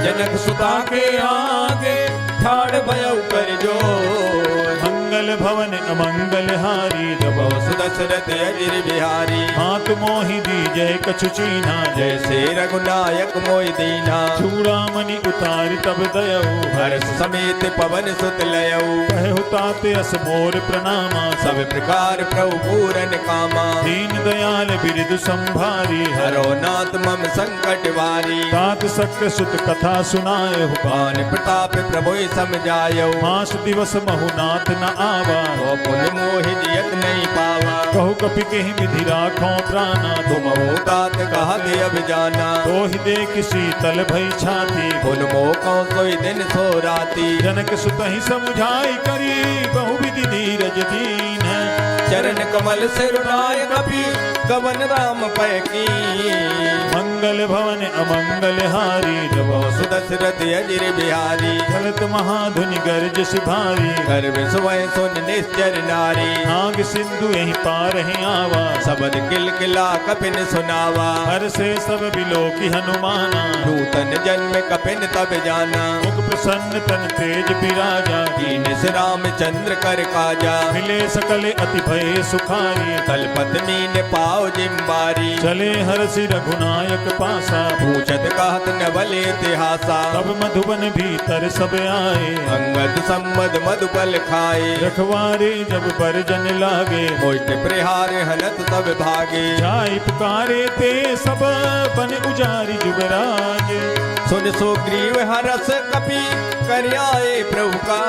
जनक सुता के आगे ठाड़ भयउ कर जोर मंगल भवन अमंगल हारी जब सुदशरथ अजिर बिहारी हाथ मोहि दीजय कछु चीना जैसे रघुनायक मोहि दीना चूड़ामणि उतार तब दयऊ हर्ष समेत पवन सुत लयऊ कहु ताते अस मोर प्रणामा सब प्रकार प्रभु पूरन कामा दीन दयाल बिरदु संभारी हरो नाथ मम संकट वारी तात सक्र सुत कथा सुनाए पान प्रताप प्रभु समझायो मास दिवस महु-नाथ न आवा तो पुन मोहि जियत नहीं पावा कहु कपि केहि विधि राखो प्राणा तुम हो तात कहत अब जाना तो ही देख शीतल भई छाती पुन मोह कौ सोई दिन सो राती जनक सुत ही समुझाई करी बहु विधि धीरज दीन है चरण कमल सिर राय कपि कवन राम पैकी मंगल भवन अमंगल हारी जब सुदशरथ अजिर बिहारी चलत महाधुनि गर्ज सिभारी गर्भ सुवय सुन निश्चर नारी नाग सिंधु यही पार ही आवा सबद किल किला कपिन सुनावा हर से सब बिलो की हनुमाना नूतन जन्म कपिन तब जाना मुख प्रसन्न तन तेज बिराजा दीन से रामचंद्र कर काजा मिले सकल अति भय सुखारी तलपत मीन पाओ जिम्बारी चले हरसि रघुनायक पासा पूछत कहत न बले तिहासा तब मधुबन भीतर सब आए अंगद सम्मद मधुबल खाए रखवारे जब बरजन लागे मोष्ट प्रहार हनत सब भागे जाय पुकारे ते सब बन उजारी जुबराज सुन सुग्रीव हरस कपि कर आए प्रभु का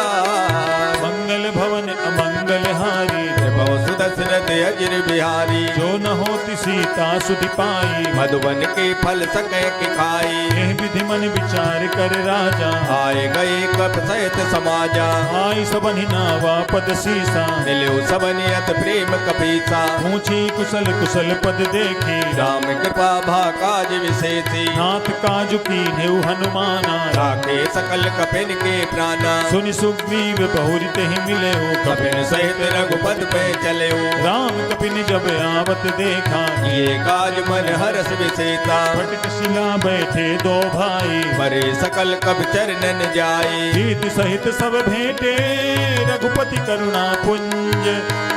मंगल भवन अमंगल हारी बहु सुदशरथ अजिर बिहारी जो न होती सीता सुधि पाई मधुबन के फल सकै कि खाई एह विधि मन विचार कर राजा आए गए कप सहित समाजा आई सबनि नावा पद सीसा मिलो सबनियत प्रेम कपीसा पूछी कुशल कुशल पद देखी राम कृपा भा काज विशेषी नाथ काजु की नेउ हनुमाना राखे सकल कपिन के प्राणा सुनि सुग्रीव बहुरित ही मिले कपिन सहित रघुपत पे चले राम कपिन जब आवत देखा ये काज मन हरस विशेषा फटक शिला बैठे दो भाई मरे सकल कब चरणन जाए जीत सहित सब भेंटे रघुपति करुणा पुंज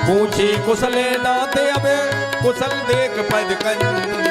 पूछी कुशले नाथ अब कुशल देख पद कंज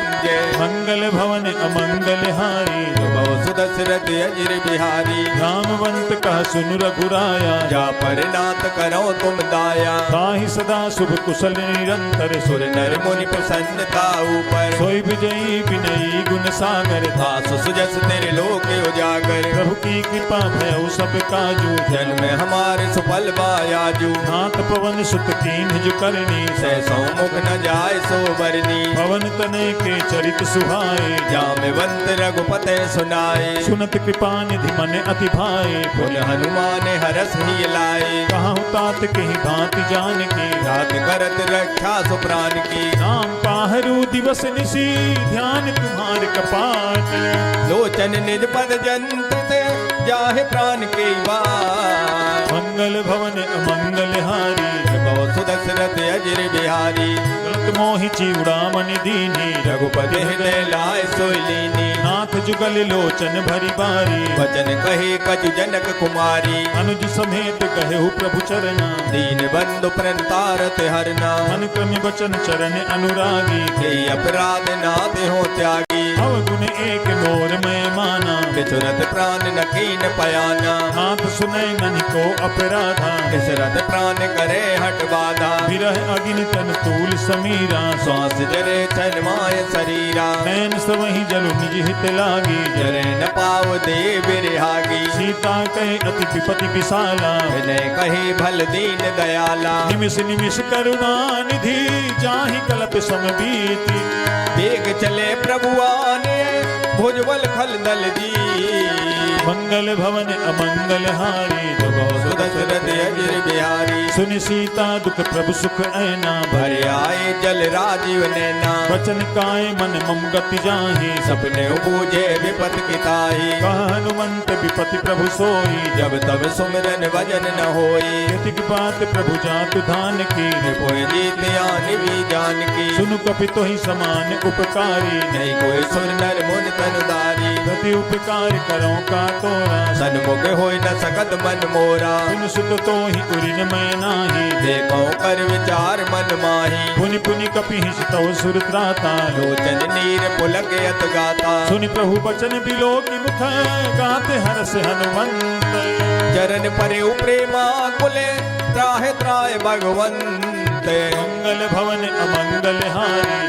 मंगल भवन अमंगल हारी बहु सुदशरथ अजिर बिहारी रामवंत कह सुनु रघुराया जा पर नाथ करो तुम दाया ताहि सदा शुभ कुशल निरंतर सुर नर मुनि प्रसन्नता ऊपर सोई विजयी विनयी गुण सागर दास सुजस तेरे लोक उजागर प्रभु की कृपा भयउ सब काजू जन्म हमारे सुफल बायाजू नाथ पवन सुत कीन्ह जो करनी सैसौ मुख न जाय सो बरनी पवन तनय के चरित सुहाए जामवंत रघुपते सुनाए सुनत कृपा निधि मन अति भाए पुन हनुमान हरस ही लाए कहूँ तात के भांति जान के रात करत रक्षा सुप्राण की नाम पाहरू दिवस निशी ध्यान तुम्हार कपाट लोचन निज पद जंत्र ते जाहे प्राण के बार मंगल भवन अमंगल हारी बहु सुदशरथ अजिर बिहारी गलत मोहि चूड़ामणि दीनी रघुपति हृदय लाय सोइलीनी नाथ जुगल लोचन भरी बारी वचन कहे कजु जनक कुमारी अनुज समेत कहु प्रभु चरना दीन बंधु प्रणतारत हरना मन क्रम वचन चरण अनुरागी के अपराध नाथ हो त्यागी अवगुण एक मोर में माना बिचुरत प्राण न कीन पयाना नाथ सुनय ननि को अपराधा बिचुरत प्राण करे घट बाधा विरह अग्नि तन तूल समीरा श्वास जरे छन माय शरीरा नैन सवहि जलु निज हित लागी जरे न पाव दे बिरहागी सीता कहे अति विपति विशाला विनय कही भल दीन दयाला निमिष निमिष करुणा निधि जाहि कल्प समबीति वेग चले प्रभुआने भुजबल खल दल जी मंगल भवन अमंगल हारी सुदशरथ अजिर बिहारी सुनि सीता दुख प्रभु सुख ऐना भर आए जल राजीव नैना वचन काय मन मम गति जाहि सपने बूझे विपत किताई कह हनुमंत विपति प्रभु सोई जब तब सुमिरन वजन न होई यतिक बात प्रभु जातु धान की कोई जीत आन भी जान की सुनु कपि तोहि समान उपकारी नहीं कोई सुर नर मुन तनुदारी प्रति उपकार करो का तोरा सन्मुख होई न सकत मन मोरा सुन सुत तोहि उरिन मैं नाही देखो कर विचार मन माही पुनि पुनि कपि हिस तव सुर त्राता लोचन नीर पुलक यत गाता सुनि प्रभु बचन बिलो की मुख गाते हरस हनुमंत चरण परे प्रेमा कुले त्राहे त्राय भगवंत मंगल भवन अमंगल हारी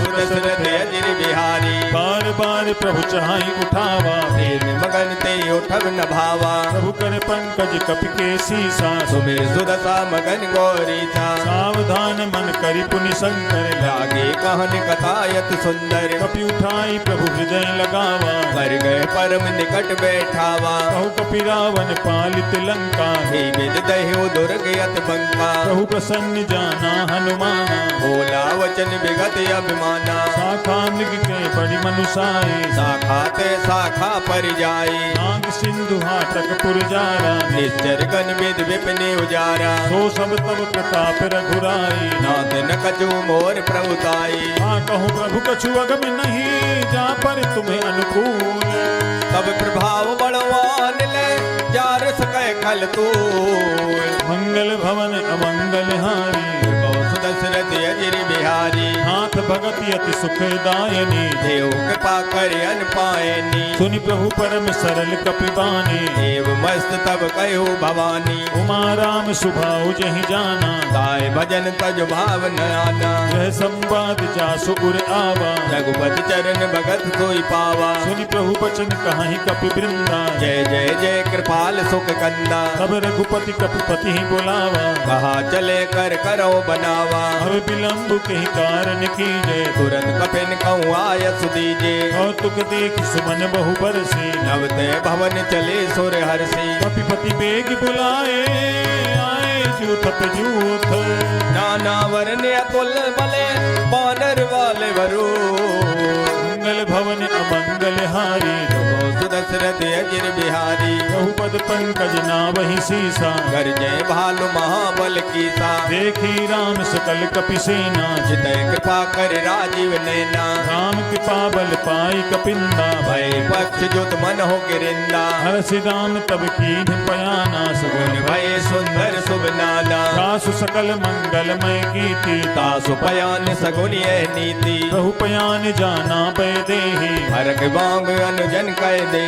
सुदशरथ अजिर बिहारी बार बार प्रभु चाहि उठावा प्रेम मगन ते उठब न भावा प्रभु कर पंकज कपि के सीसा सुमिर सुदशा मगन गौरी था सावधान मन करि पुनि शंकर लागे कहन कथायत सुंदर कपि उठाई प्रभु हृदय लगावा कर गए परम निकट बैठावा कहु कपि रावण पालित लंका हे विद दह्यो दुर्गयत बंका प्रभु प्रसन्न जाना हनुमाना बोला वचन विगत अभिमाना शाखा मृग के बड़ी मनुषाए शाखा ते शाखा पर जाई नाग सिंधु हाटक पुरजारा निश्चर गन विद विपिन उजारा सो सब तब प्रताप रघुराई नाथ न कछु मोर प्रभुताई हाँ कहूँ प्रभु कछु अगम नहीं जा पर तुम्हें अनुकूल तब प्रभाव बड़वान ले जार सकै खल तू मंगल भवन अमंगल हारी दशरथ अजिर बिहारी नाथ भगति अति सुखदायनी देव कृपा कर अन पायनी सुनि प्रभु परम सरल कपिबानी देव मस्त तब कहो भवानी उमा राम सुभाउ जहि जाना गाय भजन तज भाव न आना यह संवाद जासु उर आवा रघुपति चरण भगत सोई पावा सुनि प्रभु बचन कहाहि कपि वृंदा जय जय जय कृपाल सुख कंदा तब रघुपति कपिपति ही बोलावा कहा चले कर करो बनावा अब विलंब कही कारण की जय तुरंत कपिन कहूँ आय सुदीजे कौतुक देख सुमन बहु बरसी नवते भवन चले सुर हर्षि कपिपति बेग बुलाए आए जूथप जूथ नाना वरने अतुल बले बानर वाले वरो मंगल भवन अमंगल हारी सुदशरथ अजिर बिहारी बहुपद पंकज नावहि सीसा कर जय भालु महाबल कीसा देखी राम सकल कपि सेना जितय कृपा कर राजीव नैना राम कृपा बल पाई कपिंदा भय पक्ष जुत मन हो गिरिंदा हर्षि राम तब कीन पयाना सगुन भय सुंदर शुभ नाना सासु सकल मंगलमय कीर्ति तासु पयान सगुन यह नीति प्रभु पयान जाना पै देहि हरक बांग अनुजन कह दे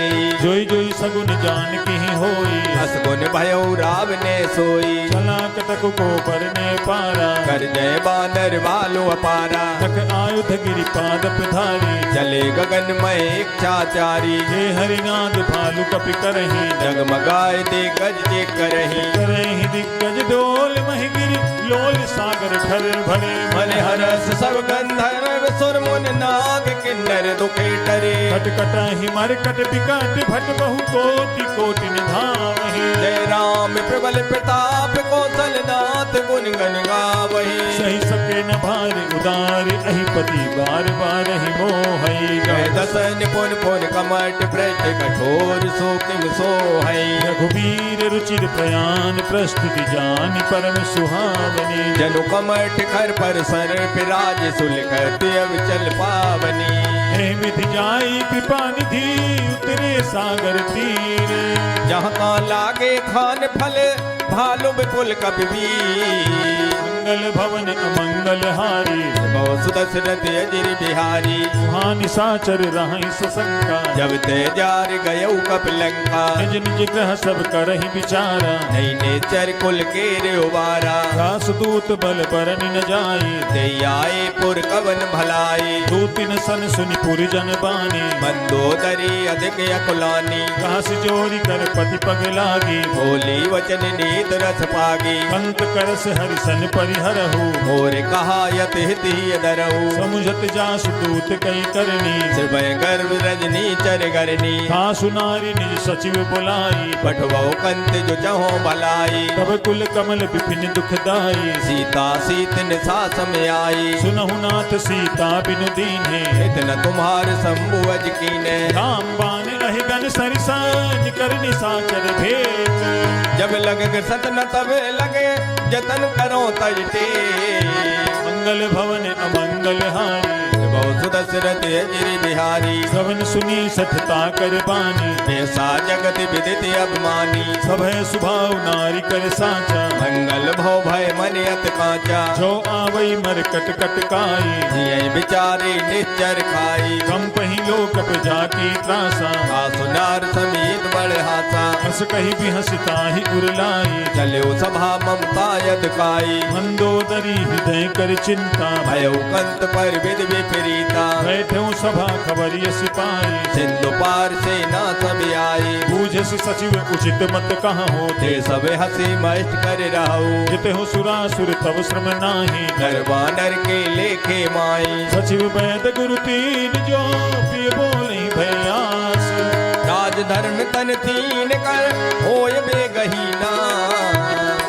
जोई जोई सगुन जान की होई असगुन भयो राव ने सोई चला कटक को परने पारा कर जय बानर वालो अपारा तक आयुध गिरि पाद धारी चले गगन में इच्छाचारी जे हरिनाद भालु कपि करही जगमगाए दे गज जे करही करही दिग्गज डोल महि गिरि लोल सागर ठर भरे मन हरस सब गंधर्व सुर मुन नाग किन्नर दुखे टरे कटकटहि मरकट बिकट भट बहु कोटि कोटि निधावहि जय राम प्रबल प्रताप कौशल नाथ गुण गन गावहि सही सके न भार उदार अहिपति बार बार ही मोहई कह दसन पुन पुन कमट पृष्ठ कठोर सो किम सोहई रघुवीर रुचिर प्रयाण प्रस्तुति जान परम सुहावनी जनु कमठ खर पर सर पिराज सुलखत अब चल पावनी हे विधि जाई कृपा निधि उतरे सागर तीर जहाँ का लागे खान फल भालु विपुल कपि मंगल भवन अमंगल हारी जब सुदशरथ अजिर बिहारी वहाँ निशाचर रहि सशंका जब ते जार गयऊ कपलंका निज निज ग्रह सब करहि विचारा नहीं नेचर कुल के रे उबारा दास दूत बल बरन न जाई ते आए पुर कवन भलाई दूतिन सन सुनि पुर जन बानी मंदोदरी अधिक अकुलानी घास जोरी कर पति पग लागी बोली वचन नीत रस पागी अंत करस हरिसन परिहरहु मोर कहा यत हित ही दरऊ समुझत जासु दूत कई करनी सिर्भय गर्भ रजनी चर गरनी खासु नारी निज सचिव बुलाई पठवो कंत जो चहो भलाई तब कुल कमल विपिन दुखदाई सीता सीतन सास में आई सुनहु नाथ सीता बिनु दीन्हे इतना तुम्हार संबुअज कीने राम बान अहिगन सरिसान कर निशाचर भेद जब लगे सतन तब लगे जतन करो तजते मंगल भवन अमंगल हारी बहुत सुदशरथ अजिर बिहारी श्रवण सुनी सठता कर बानी ऐसा जगत विदित अभिमानी सभय सुभाव नारी कर साचा मंगल भव भय मन अत कांचा जो आवई मर कट कट काई जिय बिचारे निश्चर खाई कम पही लोक पे जाकी त्रासा सुनार समीत बड़ हासा हस कही भी हंसता ही उरलाई चलो सभा ममता यद काई मंदोदरी हृदय कर चिंता भयो कंत पर विद विपरीता बैठे सभा खबरिय सिपाही सिंधु पार से ना सब आई बूझस सचिव उचित मत कहाँ ते होते सब हसी मस्त कर रहू जिते हो सुरासुर तब श्रम नाही नरवानर के लेखे माई सचिव वैद गुरु तीन जो पिय बोले भयास राज धर्म तन तीन कर होय बेगहीना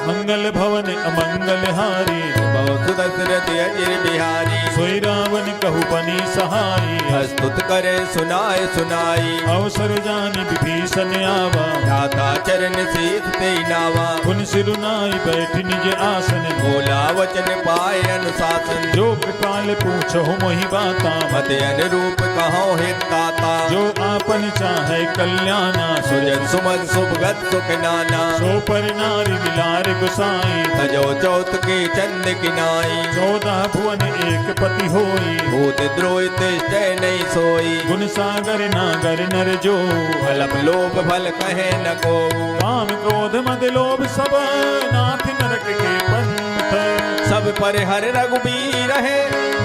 मंगल भवन अमंगल हारी बहुत सुदशरथ अजिर बिहारी सोई रावण कहु बनी सहाई स्तुत करे सुनाए सुनाई अवसर जानि विभीषण आवा दाता चरण शीत ते नावा पुन सिरुनाई बैठ निज आसन बोला वचन पाए अनुशासन जो कृपाल पूछो मोहि बाता मत अनुरूप कहो हित दाता जो आपन चाहे कल्याणा सुजन सुमन सुभगत सुख नाना सो पर नारी मिलार गुसाई तजो चौथ के चंद किनाई 14 भुवन एक पति होई भूत द्रोहित जय नहीं सोई गुण सागर नागर नर जो फलप लोभ फल कहे न को काम क्रोध मद लोभ सब नाथ नरक के पंथ सब पर हर रघुबीर है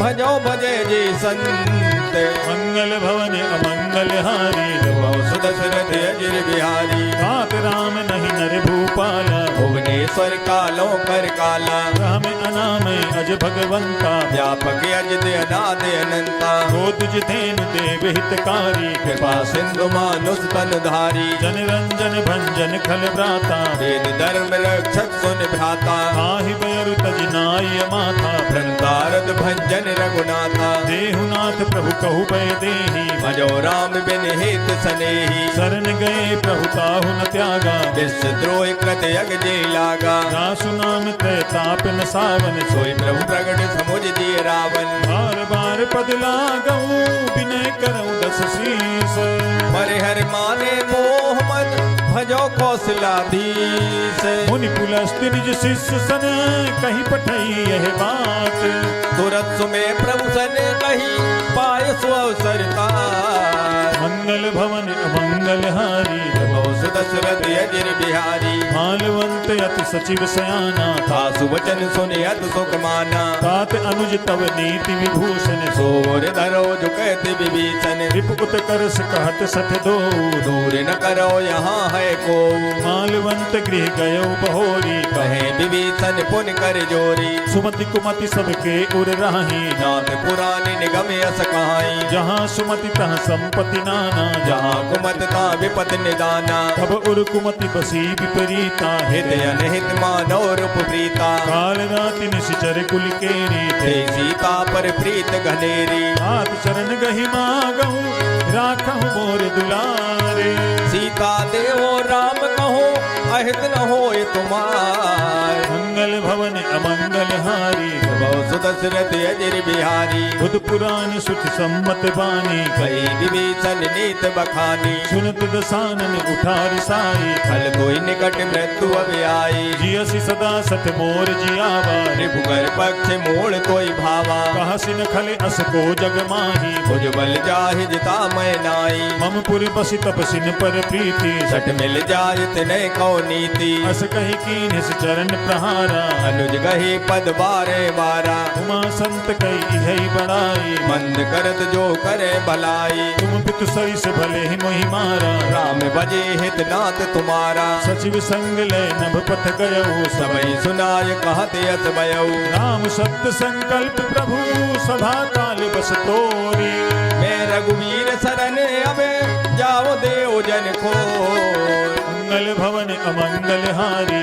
भजो भजे जी संत मंगल भवन अमंगल हारी बहु सुदशरथ अजिर बिहारी तात राम नहीं नर भूपाला भुवनेश्वर कालो कर काला राम अनामय अज भगवंता व्यापक अजित अनाद अनंता जो तुझ तेन देव हितकारी कृपा सिंधु मानुष तन धारी जन रंजन भंजन खल भ्राता वेद धर्म रक्षक सुन भ्राता आहि बैरु तज नाय माथा भ्रंतारद भंजन रघुनाथा देहुनाथ प्रभु कहु भय देहि भजो राम बिन हित सनेही शरण गए प्रभु ताहु न त्यागा विश्व द्रोह कृत यज्ञ जे लागा दासु नाम तय ताप न सावन सोई प्रभु प्रगट समुझ दिए रावण बार बार पद लागऊ विनय करऊ दस शीस परिहर माने मोह मद भजो कौशलाधीश मुनि पुलस्त्य निज शिष्य सन कहीं पठई यह बात तुरत सुमे प्रभु सन कही पाय सुअवसर मंगल भवन अमंगल हारी बहु सुदशरथ अजिर बिहारी मालवंत अति सचिव सयाना तासु वचन सुनि अत सुख माना तात अनुज तव नीति विभूषण सोर धरो झुकत विभीषण रिपुत करस कहत सठ दो दूर न करो यहाँ है को मालवंत गृह गयो बहोरी कहे विभीषण पुन कर जोरी सुमति कुमति सबके उर राही नाथ पुरानी निगम यस कहाई जहाँ सुमति तहाँ संपत्ति नाना जहाँ कुमत का विपत निदाना तब उर कुमति बसी विपरीता हित अनहित मानव रूप प्रीता काल राति निशिचर कुल केरी ते सीता पर प्रीत घनेरी हाथ चरण गहि मागहु राखहु मोर दुलारे सीता देवो राम कहो अहित न होय तुम्हार मंगल भवन अमंगल हारी बहु सुदशरथ अजर बिहारी बुध पुराण सुख सम्मत बानी कई विभीषण नीत बखानी सुनत दसानन उठार साई फल कोई निकट मृत्यु अभी आई जियसि सदा सत मोर जियावा रिपुकर पक्ष मोड़ कोई भावा कहसिन खले अस को जग माही भुज बल जाहि जिता मैं नाई मम पुर बसि तपसिन पर प्रीति सट मिल जाय तिनय कौ नीति अस कहि कीन्हिस चरण प्रहारा अनुज गही पद बारे बारा उमा संत कई इहै बड़ाई मंद करत जो करे भलाई तुम पितु सरिस भले ही मोहि मारा राम बजे हित नाथ तुम्हारा सचिव संग लय नभ पथ गयऊ सबई सुनाय कहत यस भयऊ राम सत्य संकल्प प्रभु सभा काल बस तोरी मैं रघुवीर शरण अबे जाओ देव जन को मंगल भवन अमंगल हारी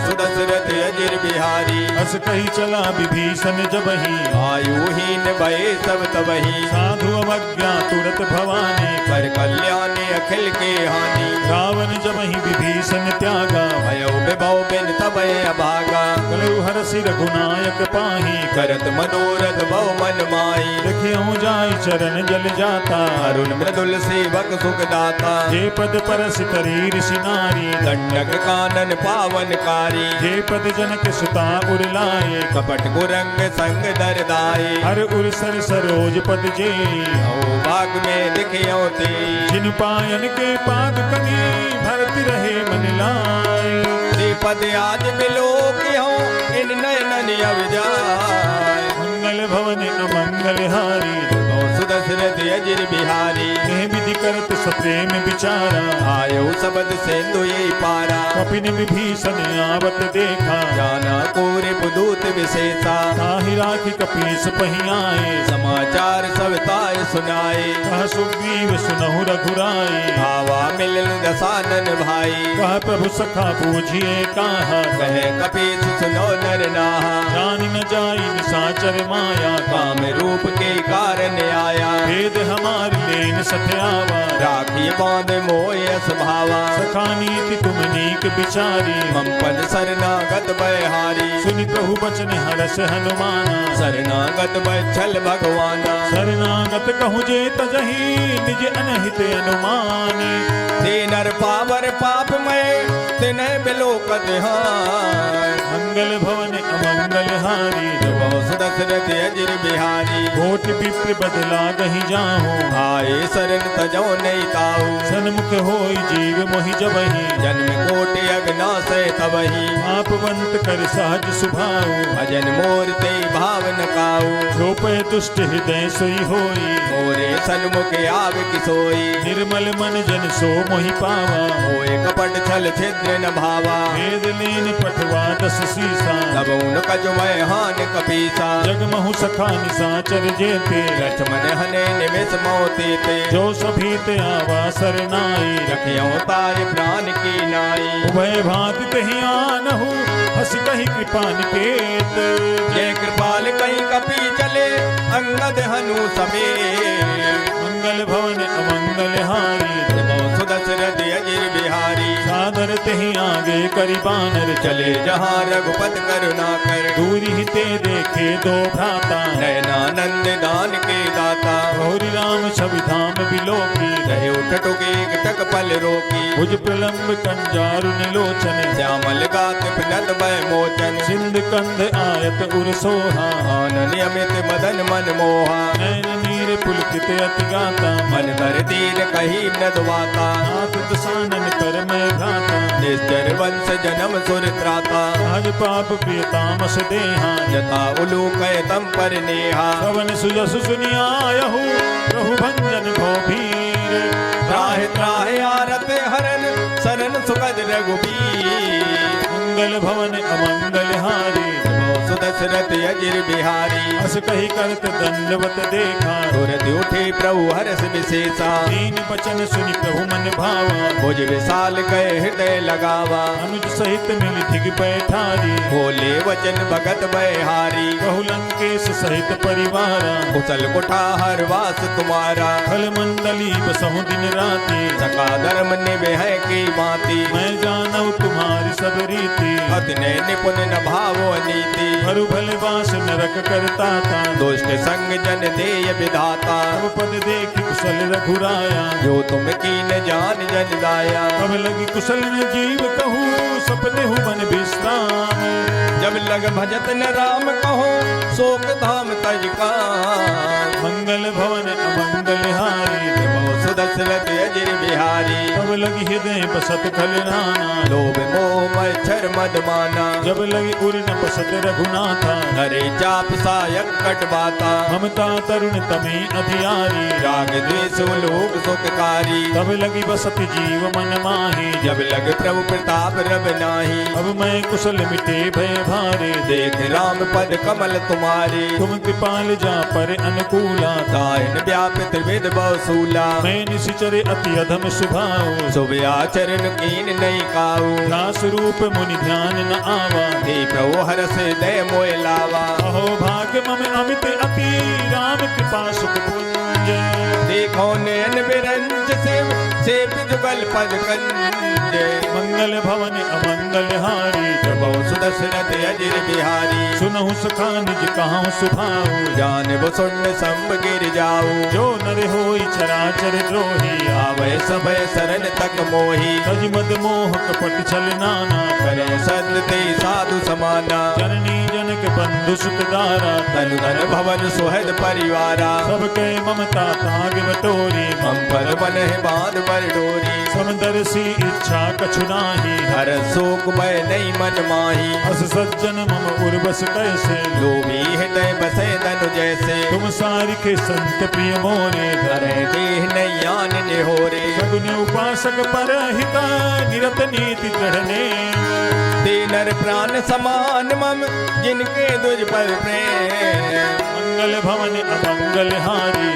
सुदशरथ अजर बिहारी अस कही चला विभीषण जबहि आयुहीन भये सब तबही साधु अवज्ञा तुरत भवानी कर कल्याणी अखिल के हानि रावण जबहि विभीषण त्यागा भयो विभव बिन तबय अभागा कलु हरसि रघुनायक पाही करत मनोरथ भव मन माई देखियो जाय चरण जल जाता अरुण मृदुल सेवक सुख दाता जे पद परस तरीर सिनारी दंडक कानन पावनकारी जे पद जनक सुता उरलाए कपट कुरंग संग दरदाई हर उर सर सरोज पद जे ओ बाग में दिखियो ते जिन पायन के पाद कनी भरती रहे मन लाए पद आज मिलो क्यों इन नयनन अवजाय मंगल भवन अमंगल हारी सुदशरथ अजर बिहारी कह विधि करत सप्रेम विचारा आयो सबद सेंदु ये पारा कपिन विभीषण आवत देखा जाना कोरे पुदूत विशेषा ताहि राखि कपीस पहियाए समाचार सब ताय सुनाए कह सुग्रीव सुनहु रघुराई भावा मिलन दसानन भाई कह प्रभु सखा बूझिए कहा कहे कपीस सुनो नर नाहा जान न जाई निशाचर माया काम रूप के कारण आया भेद हमारी लेन सत्यावा राखी बांध मोयस भावा सखा नीति तुम नीक बिचारी मंपन शरणागत बहारी सुनि प्रभु बचन हरस हनुमाना शरणागत बच्छल भगवाना शरणागत कहु जे तजहि निज अनहित अनुमानी ते नर पावर पाप में तिन्ह बिलोकत हाय मंगल भवन अमंगल हारी बहु सुदशरथ अजर बिहारी कोट विप्र बदला गहि जाहू आए शरण तजो नहीं ताऊ सन्मुख होई जीव मोहि जबहि जन्म कोटि अग्ना से तबही आपवंत कर सहज सुभाऊ भजन मोर ते भावन काऊ छोपय दुष्ट हृदय सोई होई मोरे सन्मुख आव किसोई निर्मल मन जन सो मोहि पावा होए कपट छल छिद्र न भावा वेद लीन पठवा दस सीसा तब उन कजमय हान कपीसा जगमहु सखा निसाचर जेते लक्ष्मण हने निमिष मोती ते जो सभी ते आवा सरनाई रखियो तार प्राण की नाई उभय भांति तहि आनहु हस कहि कृपा निकेत ये कृपाल कहीं कपी चले अंगद हनु समेत मंगल भवन अमंगल हारी सुदशरथ अजर बिहारी सादर तहि आगे करि बानर चले जहाँ रघुपत करुणा कर दूरी ही ते देखे दो भ्राता नयनानंद दान के दाता गौरी राम छवि धाम बिलोकी रहे उठ टुके टक पल रोकी भुज प्रलंब कंजारु निलोचन श्यामल गात पिनत भय मोचन सिंध कंध आयत उर सोहा आनन अमित मदन मन मोहा नैन नीर पुलकित अति गाता मन कर दीन कही नदवाता नाथ दसानन कर मैं भ्राता निश्चर वंश जन्म सुर त्राता सहज पाप प्रियतामस देहा यथा उलूक तम पर नेहा पवन सुजसु सुनियायहु प्रभु भंजन भो भीर त्राहि त्राहि आरत हरन शरण सुखद रघुबीर मंगल भवन अमंगल हारी सुदशरथ दशरथ अजिर बिहारी। अस कही करत दंडवत देखा, तुरत उठे प्रभु हर्ष विशेषा। दीन बचन सुनि प्रभु मन भावा, मुझ विशाल गए हृदय लगावा। अनुज सहित मिल थिग पैठारी, बोले वचन भगत बहारी। कहु लंकेश सहित परिवारा, कुशल कुठार वास तुम्हारा। खल मंडली बसहु दिन राति, सका धर्म निभे है की बाती। मैं जानऊ तुम्हारी सब रीति, अति ने निपुण न भावो नीति। हरु भले बास नरक करता था, दुष्ट संग जन देय विधाता। अब पद देखि कुशल रघुराया, जो तुम कीन जान जन दाया। अब लगी कुशल न जीव कहूँ, सपने हूँ मन विश्राम। जब लग भजत न राम कहो, शोक धाम तज का। मंगल भवन अमंगल हारी, सुदशरथ अजिर बिहारी। तब लगी हृदय बसत खल नाना, लोभ मोह मच्छर मद माना। जब लगी उर न बसत रघुनाथा, हरे चाप सायक कट बाता। ममता तरुण तमे अधियारी, राग द्वेष लोक सुखकारी। तब लगी बसत जीव मन माही, जब लग प्रभु प्रताप रब नाही। अब मैं कुशल मिटे भय भारे, देख राम पद कमल तुम्हारे। तुम कृपाल जा पर अनुकूला, दायन व्यापित विद बहुसूला। मैं निशिचरे अति अधम सुभाओ, शुभ आचरण कीन नहीं काऊ। दास रूप मुनि ध्यान न आवा, हे प्रभु हरस दय मोय लावा। अहो भाग्य मम अमित अति, राम कृपा सुख पुंज। देखो नयन बिरंज से जुगल पद कंज। मंगल भवन अमंगल हारी, प्रभु सुदशरथ अजिर बिहारी। सुनहु सखा निज कहां सुभाऊ, जान सुन संब गिर जाऊ। जो नर होई चराचर द्रोही, आवे सभय शरण तक मोही। तज मद मोह कपट छल नाना, करे सत ते साधु समाना। जननी जनक बंधु सुत दारा, तनु धन भवन सुहद परिवारा। सब के ममता ताग बटोरी, हम पर बन है बांध पर डोरी। समदर्शी इच्छा कछु नाही, हर शोक भय नहीं मन माही। अस सज्जन मम उर्वस कैसे, लोभी हृदय बसे धनु जैसे। तुम सारिखे संत प्रिय मोरे, धरे देह नहीं आन निहोरे। सगुन उपासक पर हिता, निरत नीति दृढ़ने। ते नर प्राण समान मम, जिनके दुज पर प्रेम। मंगल भवन अमंगल हारी,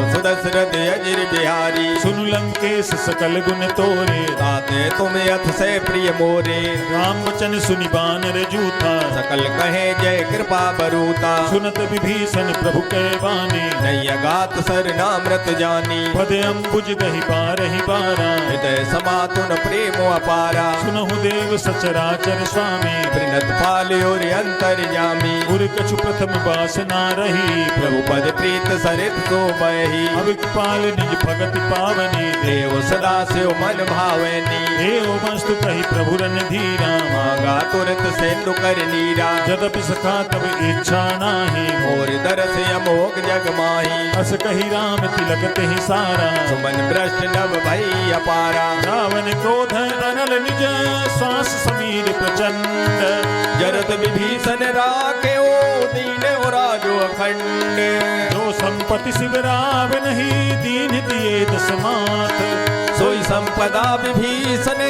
सुदशरथ अजिर बिहारी। सुन लंकेश सकल गुण तोरे, ताते तुम अथ से प्रिय मोरे। राम वचन सुनि बानर जूथा, सकल कहे जय कृपा बरूता। सुनत विभीषण प्रभु के बानी, नहीं अगात सर नामृत जानी। पद अम्बुज दहि बारहि बारा, हृदय समातुन प्रेम अपारा। सुनहु देव सचराचर स्वामी, प्रिनत पाल और अंतर जामी। उर कछु प्रथम बासना रही, प्रभु पद प्रीत सरित सो बही। अब कृपाल निज भगति पावनी, देव सदा से मन भावनी। देव मस्तु कही प्रभु रन धीरा, मांगा तुरत सेंदु कर नीरा। जदपि सखा तब इच्छा नाही, और दरस अमोघ जग माही। अस कही राम तिलक तेहि सारा, सुमन भ्रष्ट नभ भई अपारा। रावण क्रोध अनल निज, श्वास समीर प्रचंड। जरत विभीषण राखे ओ दीन और राजो अखंड। जो संपत्ति शिवराव नहीं, दीन दिए दस माथ। सोई संपदा विभीषण,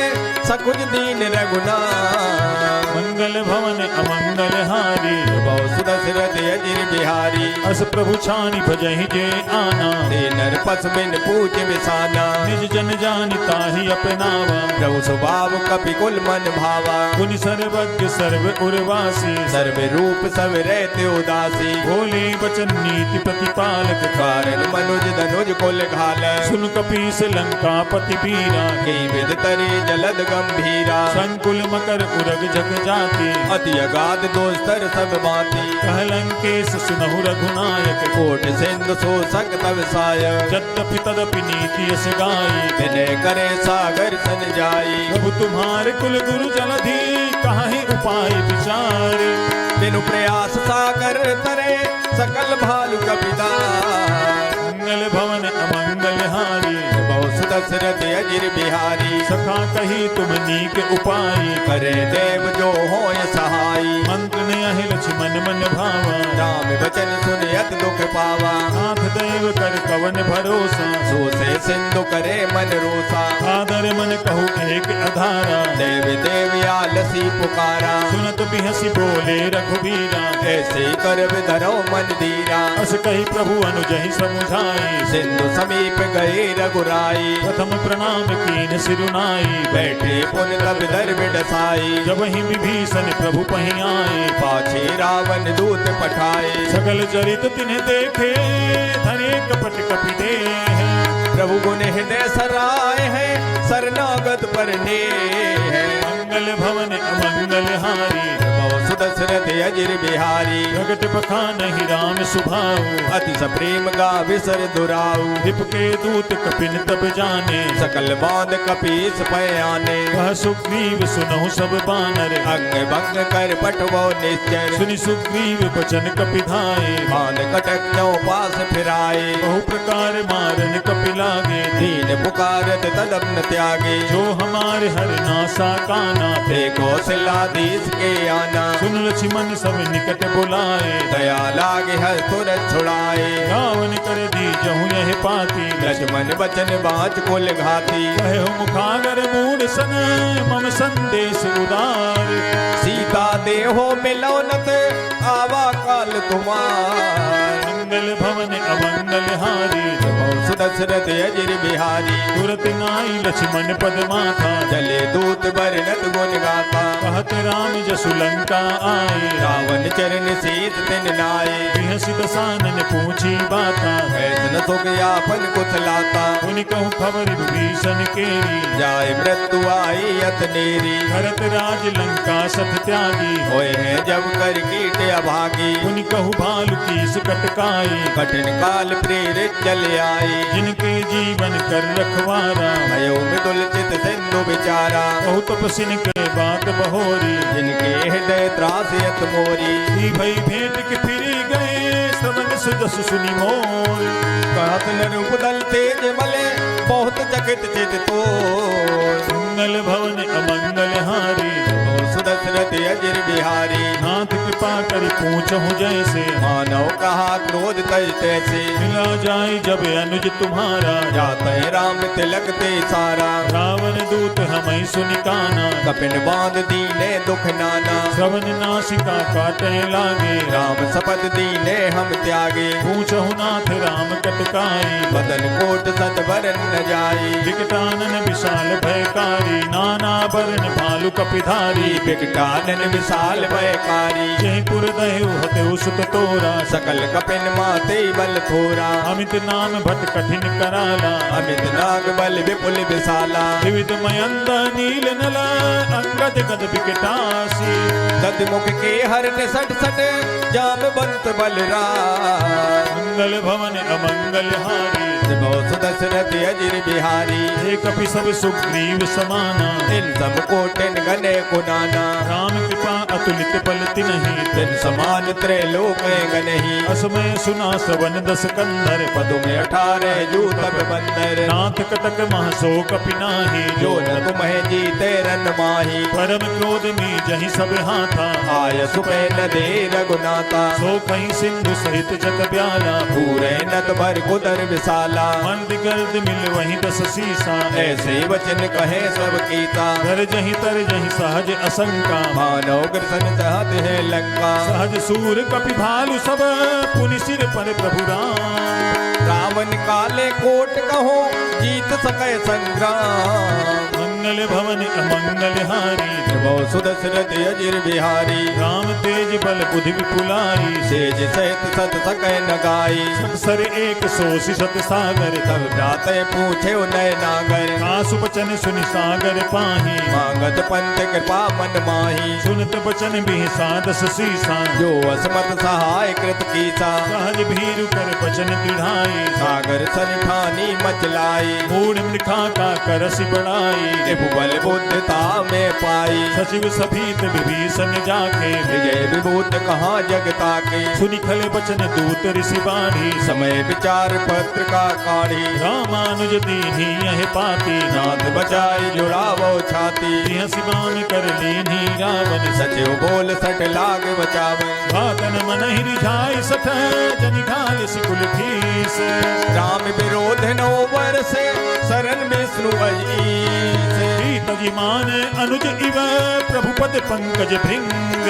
सकुज दीन रघुनाथ। मंगल भवन अमंगल हारी, बहु सुदशरथ अजिर बिहारी। अस प्रभु छानि भजहि जे आना, ते नर पस बिन पूज विसाना। निज जन जानि ताहि अपनावा, प्रभु स्वभाव कपि कुल मन भावा। गुनि सर्वज्ञ सर्व उर्वासी, सर्व रूप सब रहते उदासी। भोले बचन नीति प्रतिपालक, कारण मनुज धनुज कुल घाल। सुन कपीस लंकापति बीरा, के विद तरे जलद गंभीरा। संकुल मकर उरग जग जाति, अति अगाध दोस्तर सब बाती। कह लंकेश सुनहु रघुनायक, कोट सिंधु शोषक तव साय। यद्यपि तदपि नीति यस गाई, विनय करे सागर सन जाई। प्रभु तुम्हारे कुल गुरु जलधि, काहि उपाय विचार। बिनु प्रयास सागर तरे, सकल भालु कपिदार। मंगल भवन अमंगल हारी, बहु सुदशरथ अजिर बिहारी। सखा कही तुम नीक उपाय, करे देव जो होय सहाई। मंत्र ने अहि लक्ष्मण मन भावा, राम वचन सुन अत दुख पावा। नाथ देव कर कवन भरोसा, सो से सिंधु करे मन रोसा। आदर मन कहू एक अधारा, देव देव आलसी पुकारा। सुनत बिहसी बोले रघुबीरा, ऐसे कर धरो मन धीरा। अस कही प्रभु अनुजहि समुझाई, सिंधु समीप गए रघुराई। प्रथम प्रणाम कीन सिरुनाई, बैठे पुन तब दर बिडसाई। जब ही विभीषण प्रभु पहि आए, पाछे रावण दूत पठाए। सकल चरित तिन्ह देखे, धरे कपट कपि देह। प्रभु गुण हृदय सराय है, शरणागत पर ने है। मंगल भवन अमंगल हारी, सुदशरथ अजिर बिहारी। प्रगट बखानहि राम सुभाऊ, अति सप्रेम गावि सर दुराऊ। हिप के दूत कपिन तब जाने, सकल बांध कपीस पयाने। वह सुग्रीव सुनहु सब बानर, अंग भंग कर पटवो निश्चर। सुनि सुग्रीव बचन कपि धाये, मान कटक चौ पास फिराए। बहु प्रकार मारन कपि लागे, दीन पुकारत तदप न त्यागे। जो हमारे हर नासा काना, थे कौशलाधीश के आना। सुन लक्ष्मण सब निकट बुलाए, दया लागे हर तुरंत छुड़ाए। रावण कर दी जहु यह पाती, लक्ष्मण बचन बाच कुल घाती। कहो मुखागर मूढ़ सन, मम संदेश उदार। सीता देहो मिलौनत, आवा काल तुम्हार। मंगल भवन अमंगल हारी, सुदशरथ अजिर बिहारी। तुरत नाई लक्ष्मण पद माथा, चले दूत बरनत गुण गाथा। कहत राम जसु लंका आए, रावण चरण सीत तिन नाये। बिहसि दसानन पूछी बाता, ऐसन सुख यापन कुशलाता। उन कहूँ खबर विभीषण केरी, जाय मृत्यु आई अतनेरी। भरत राज लंका सत त्यागी, होए हैं जब कर कीट अभागी। उन कहूँ भालु कीस कटकाई, कठिन काल प्रेरित चले आए। जिनके जीवन कर रखवारा, भयो मृदुल चित सिंधु विचारा। कहु तपसिन के बात बहोरी, जिनके हृदय त्रासयत मोरी। ही भई भेंट के फिरी गए, श्रवण सुजस सुनि मोर। कहत नर उदल तेज मले, बहुत चकित चित तोर। मंगल भवन अमंगल हारी, सुदशरथ अजिर बिहारी। नाथ कृपा करि पूछहु जैसे, मानव कहा क्रोध तज तैसे। मिला जाय जब अनुज तुम्हारा, जाते राम तिलक ते सारा। रावण दूत हमें सुनि काना, कपिन बांध दीने दुख नाना। श्रवण नासिका काटे लागे, राम शपथ दीने हम त्यागे। पूछहु नाथ राम कटकाई, बदन कोट सत बरन न जाई। विकटानन विशाल भयकारी, नाना बरन भालु कपिधारी। विकटानन विशाल भयकारी। जय पुर दहु हतेउ सुत तोरा, सकल कपिन माते बल थोरा। अमित नाम भट कठिन कराला, अमित नाग बल विपुल विशाला। विविध मयंद नील नल, अंगद गद विकटासी। दद मुख के हर सट सट, जामवंत बलराम। मंगल भवन अमंगल हारी, सुदशरथ अजिर बिहारी। हे कपि सब सुग्रीव समाना, इन सब कोटिन गने कुनाना। राम कृपा अतुलित बल तिन्हि, तिन समान त्रैलोक गनहि। असमय सुना श्रवण दस कंधर, पदु में 18 जूतब बंदर। नाथ कटक महसो कपि नाही, जो न तुम्हें जीते रन माही। परम क्रोध में जहि सब हाथा, आय सुपे न दे रघुनाथा। सो कहीं सिंधु सहित जग ब्याला, पूरे नत भर कुदर विशाला। मंद गर्द मिल वहीं दस सीसा, ऐसे वचन कहे सब कीता। घर जहीं तर जहीं सहज असंका, मानव ग्रसन चाहत है लंका। सहज सूर कपि भालु सब, पुनि सिर पर प्रभु राम। रावण काले कोट कहो, जीत सके संग्राम। मंगल भवन अमंगल हारी, सुदशरथ अजिर बिहारी। राम तेज बल बुद्धि विपुलाई, सेज सहित सत सकै न गाई। सर एक सोसी सत सागर, तब जाते पूछे नय नागर। कासु बचन सुनि सागर पाही, मांगत पंथ कृपा मन माही। सुनत बचन बिहसा दस सीसा, जो असमत सहाय कृत कीसा। सहज भीरु कर बचन दृढ़ाई, सागर सन ठानी मचलाई। मूढ़ मृखा का करसि बढ़ाई। भुवल बुद्धता में पाई। सचिव सभीत विभीषण जाके विजय विभूत कहाँ जगता के। सुनि खले बचन दूत ऋषि बाणी समय विचार पत्र का काढ़ी। रामानुज दीन्ही यह पाती नाथ बचाई जुड़ावो छाती। सिंह सिबान कर लीन्ही रावण सचिव बोल सट लाग बचावे। घातन मन ही रिझाई सठ जनि घाल सिकुल ठीस राम विरोध नो बरसे शरण विष्णु अजीस। तजी मान अनुज इव प्रभुपद पंकज भृंग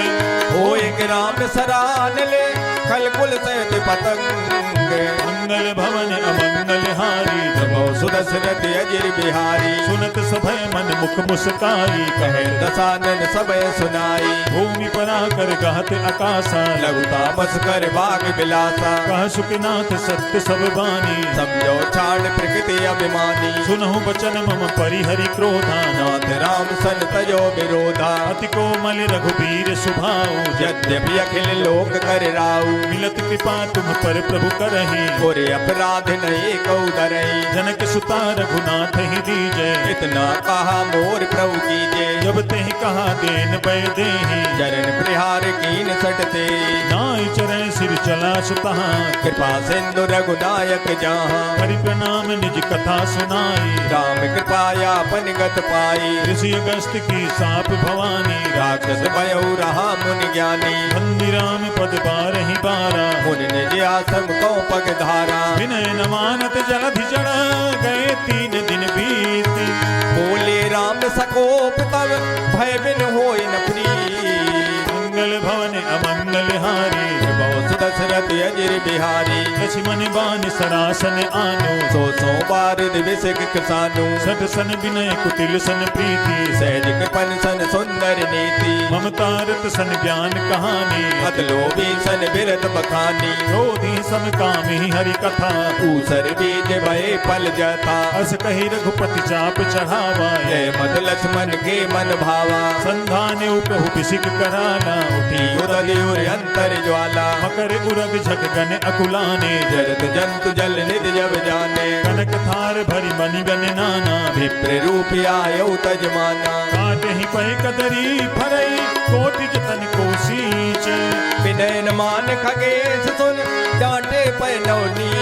हो एक राम सरान ले खलकुल सहित पतंग। मंगल भवन अमंगल हारी जबो सुदशरथ अजिर बिहारी। सुनत सभय मन मुख मुस्काई कहे दसानन सबय सुनाई। भूमि परा कर गहत आकाशा लघुता बस कर बाग बिलासा। कह सुखनाथ सत्य सब बानी समझो छाड़ प्रकृति अभिमानी। सुनहु बचन मम परिहरि क्रोधा नाथ राम सन तजो विरोधा। अति कोमल रघुबीर सुभाऊ यद्यपि अखिल लोक कर राऊ। मिलत कृपा तुम पर प्रभु करहि और अपराध नहीं कौ डरई। जनक सुता रघुनाथ ही दीजय इतना कहा मोर प्रभु कीजे। जब तेहि कहा देन पै देहि चरण प्रहार कीन सटते। नाई चरण सिर चला सुतहा कृपा सिंधु रघुनायक जहाँ। हरि प्रणाम निज कथा सुनाई राम कृपाया अपन गत पाई। ऋषि अगस्त की साप भवानी राक्षस भयउ रहा मुनि ज्ञानी। बंदी राम पद बारहि बारा मुनि निज आसम को पग धारा। विनय न मानत जलधि चढ़ गए 3 दिन बीती बोले राम सकोप तब भय बिन होई न प्रीति। मंगल भवन अमंगल हारी बहुत दशरथ अजिर बिहारी। लक्ष्मण बान सरासन आनो सो बार दिवसिक किसानु। सठ सन विनय कुटिल सन प्रीति सहज कृपन सन सुंदर नीति। ममता रत सन ज्ञान कहानी अत लोभी सन बिरत बखानी। क्रोधी सम कामी हरि कथा ऊसर बीज भय फल जथा। अस कही रघुपति चाप चढ़ावा जय मत लक्ष्मण के मन भावा। संधान प्रभु बिसिक कराला उठी उदय अंतर ज्वाला। मकर उरग झक गन अकुलाने जरत जंतु जल निध जब जाने। कनक थार भरी मणि गन नाना विप्र रूप आयो तजमाना। काटे ही पै कदरी फरई कोटि जतन कोसीच विनय न मान खगेश सुन डांटे पै नवनी।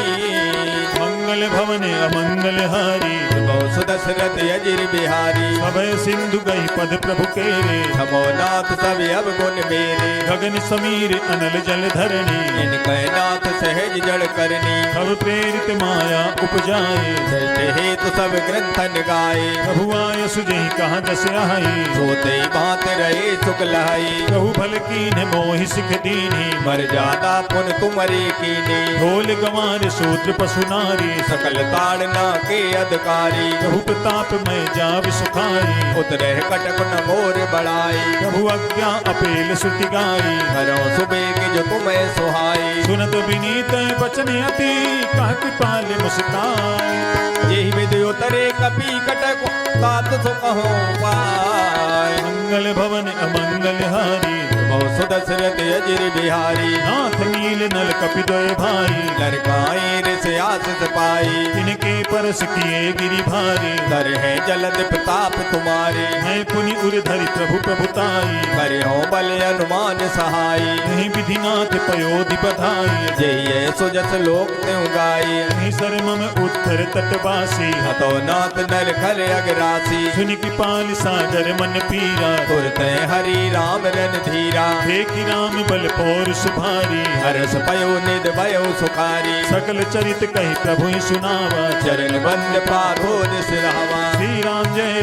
मंगल भवन अमंगल हारी बहुत दशरथ अजिर बिहारी। अभय सिंधु गई पद प्रभु केरे थमो नाथ सब अब गुण मेरे। गगन समीर अनल जल धरणी इनके नाथ सहज जड़ करनी। सब प्रेरित माया उपजाए सृष्टि हेतु सब ग्रंथन गाए। प्रभु आय सुजहि कहाँ दस आई सोते भांत रहे सुख लहाई। प्रभु भल कीन मोहि सिख दीनी मर जादा पुन तुमरे कीने। ढोल गंवार सूत्र पशु नारी सकल ताड़ना के अधिकारी। प्रभु प्रताप में जाव सुखाई उतरे कटक न मोर बढ़ाई। प्रभु आज्ञा अपेल सुति गाई हरो सुबेग जो तुम्हें सुहाई। सुनत विनीत बचन अति कह कृपाल मुस्काई यही विधि उतरे कपि कटक तात सो कहो पाय। मंगल भवन अमंगल हारी बहुत सुदशरथ अजिर बिहारी। नाथ नील नल कपिद्वय भाई लड़काई ऋष आशीष पाई। तिनके परस किए गिरि भारी कर है जलद प्रताप तुम्हारे। मैं पुनि उर धरि प्रभु प्रभुताई करे हो बल अनुमान सहाई। नहीं विधिनाथ पयोधि बधाई जय सुजस लोक त्यों गाई। नहीं सर मम उत्तर तटवासी हतो नाथ नर खल अगरासी। सुनि कृपाल सागर मन पीरा तुरते हरि राम रन धीरा। देखि राम बल पौर सुभारी हरस पयो निध भयो सुखारी। सकल चरित कही प्रभु ही सुनावा चरण बंद पाथोर सिरहवा। श्री राम जय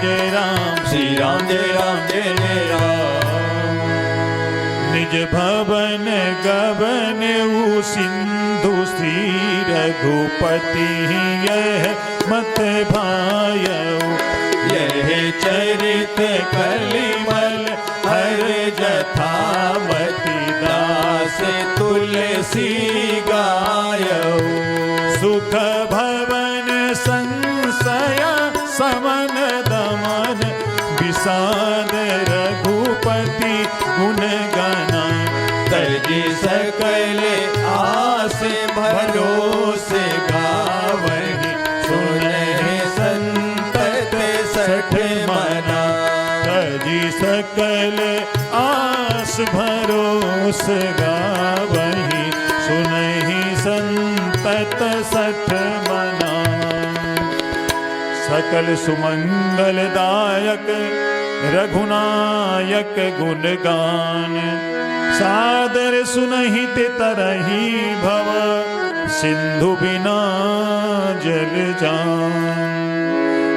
जय राम श्री राम जय जय राम। निज भवन गवन उ सिंधु श्री रघुपति यह मत भायऊ। यह चरित कलिमल हर जथामति दास तुलसी गायऊ। सुख भवन संशय समन दमन विषाद रघुपति गुण गाना। तर्जी सकल आस भरोसे गावहि। सुनहि संतत सठ आस भरोस गावही सुनहि संतत सठ मना सकल सुमंगलदायक रघुनायक गुणगान सादर सुनहि ते तरही भव सिंधु बिना जल जान।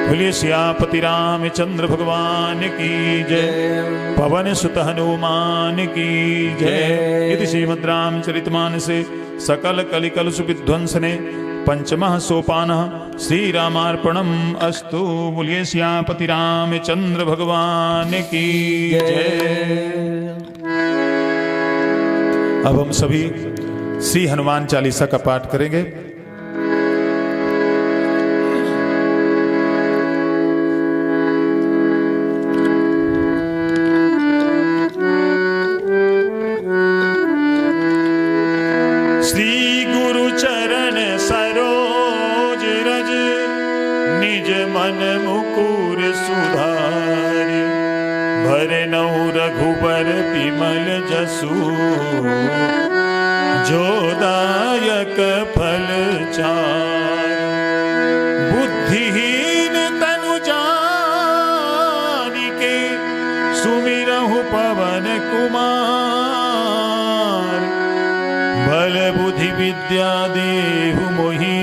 बोलिए सियापति रामचंद्र भगवान की जय, पवन सुत हनुमान की जय। इति श्रीमद् रामचरितमानसे सकल कलिकलुष विध्वंसने पंचमः सोपानः श्री रामार्पणम् अस्तु। बोलिए सियापति रामचंद्र भगवान की जय। अब हम सभी श्री हनुमान चालीसा का पाठ करेंगे। श्री गुरु चरण सरोज रज निज मन मुकुर सुधारि भरनहुँ रघुबर बिमल जसु जो दायक फल चार। बुद्धिहीन तनु जानिके सुमिरहु पवन कुमार बल बुद्धि विद्या देहु मोहि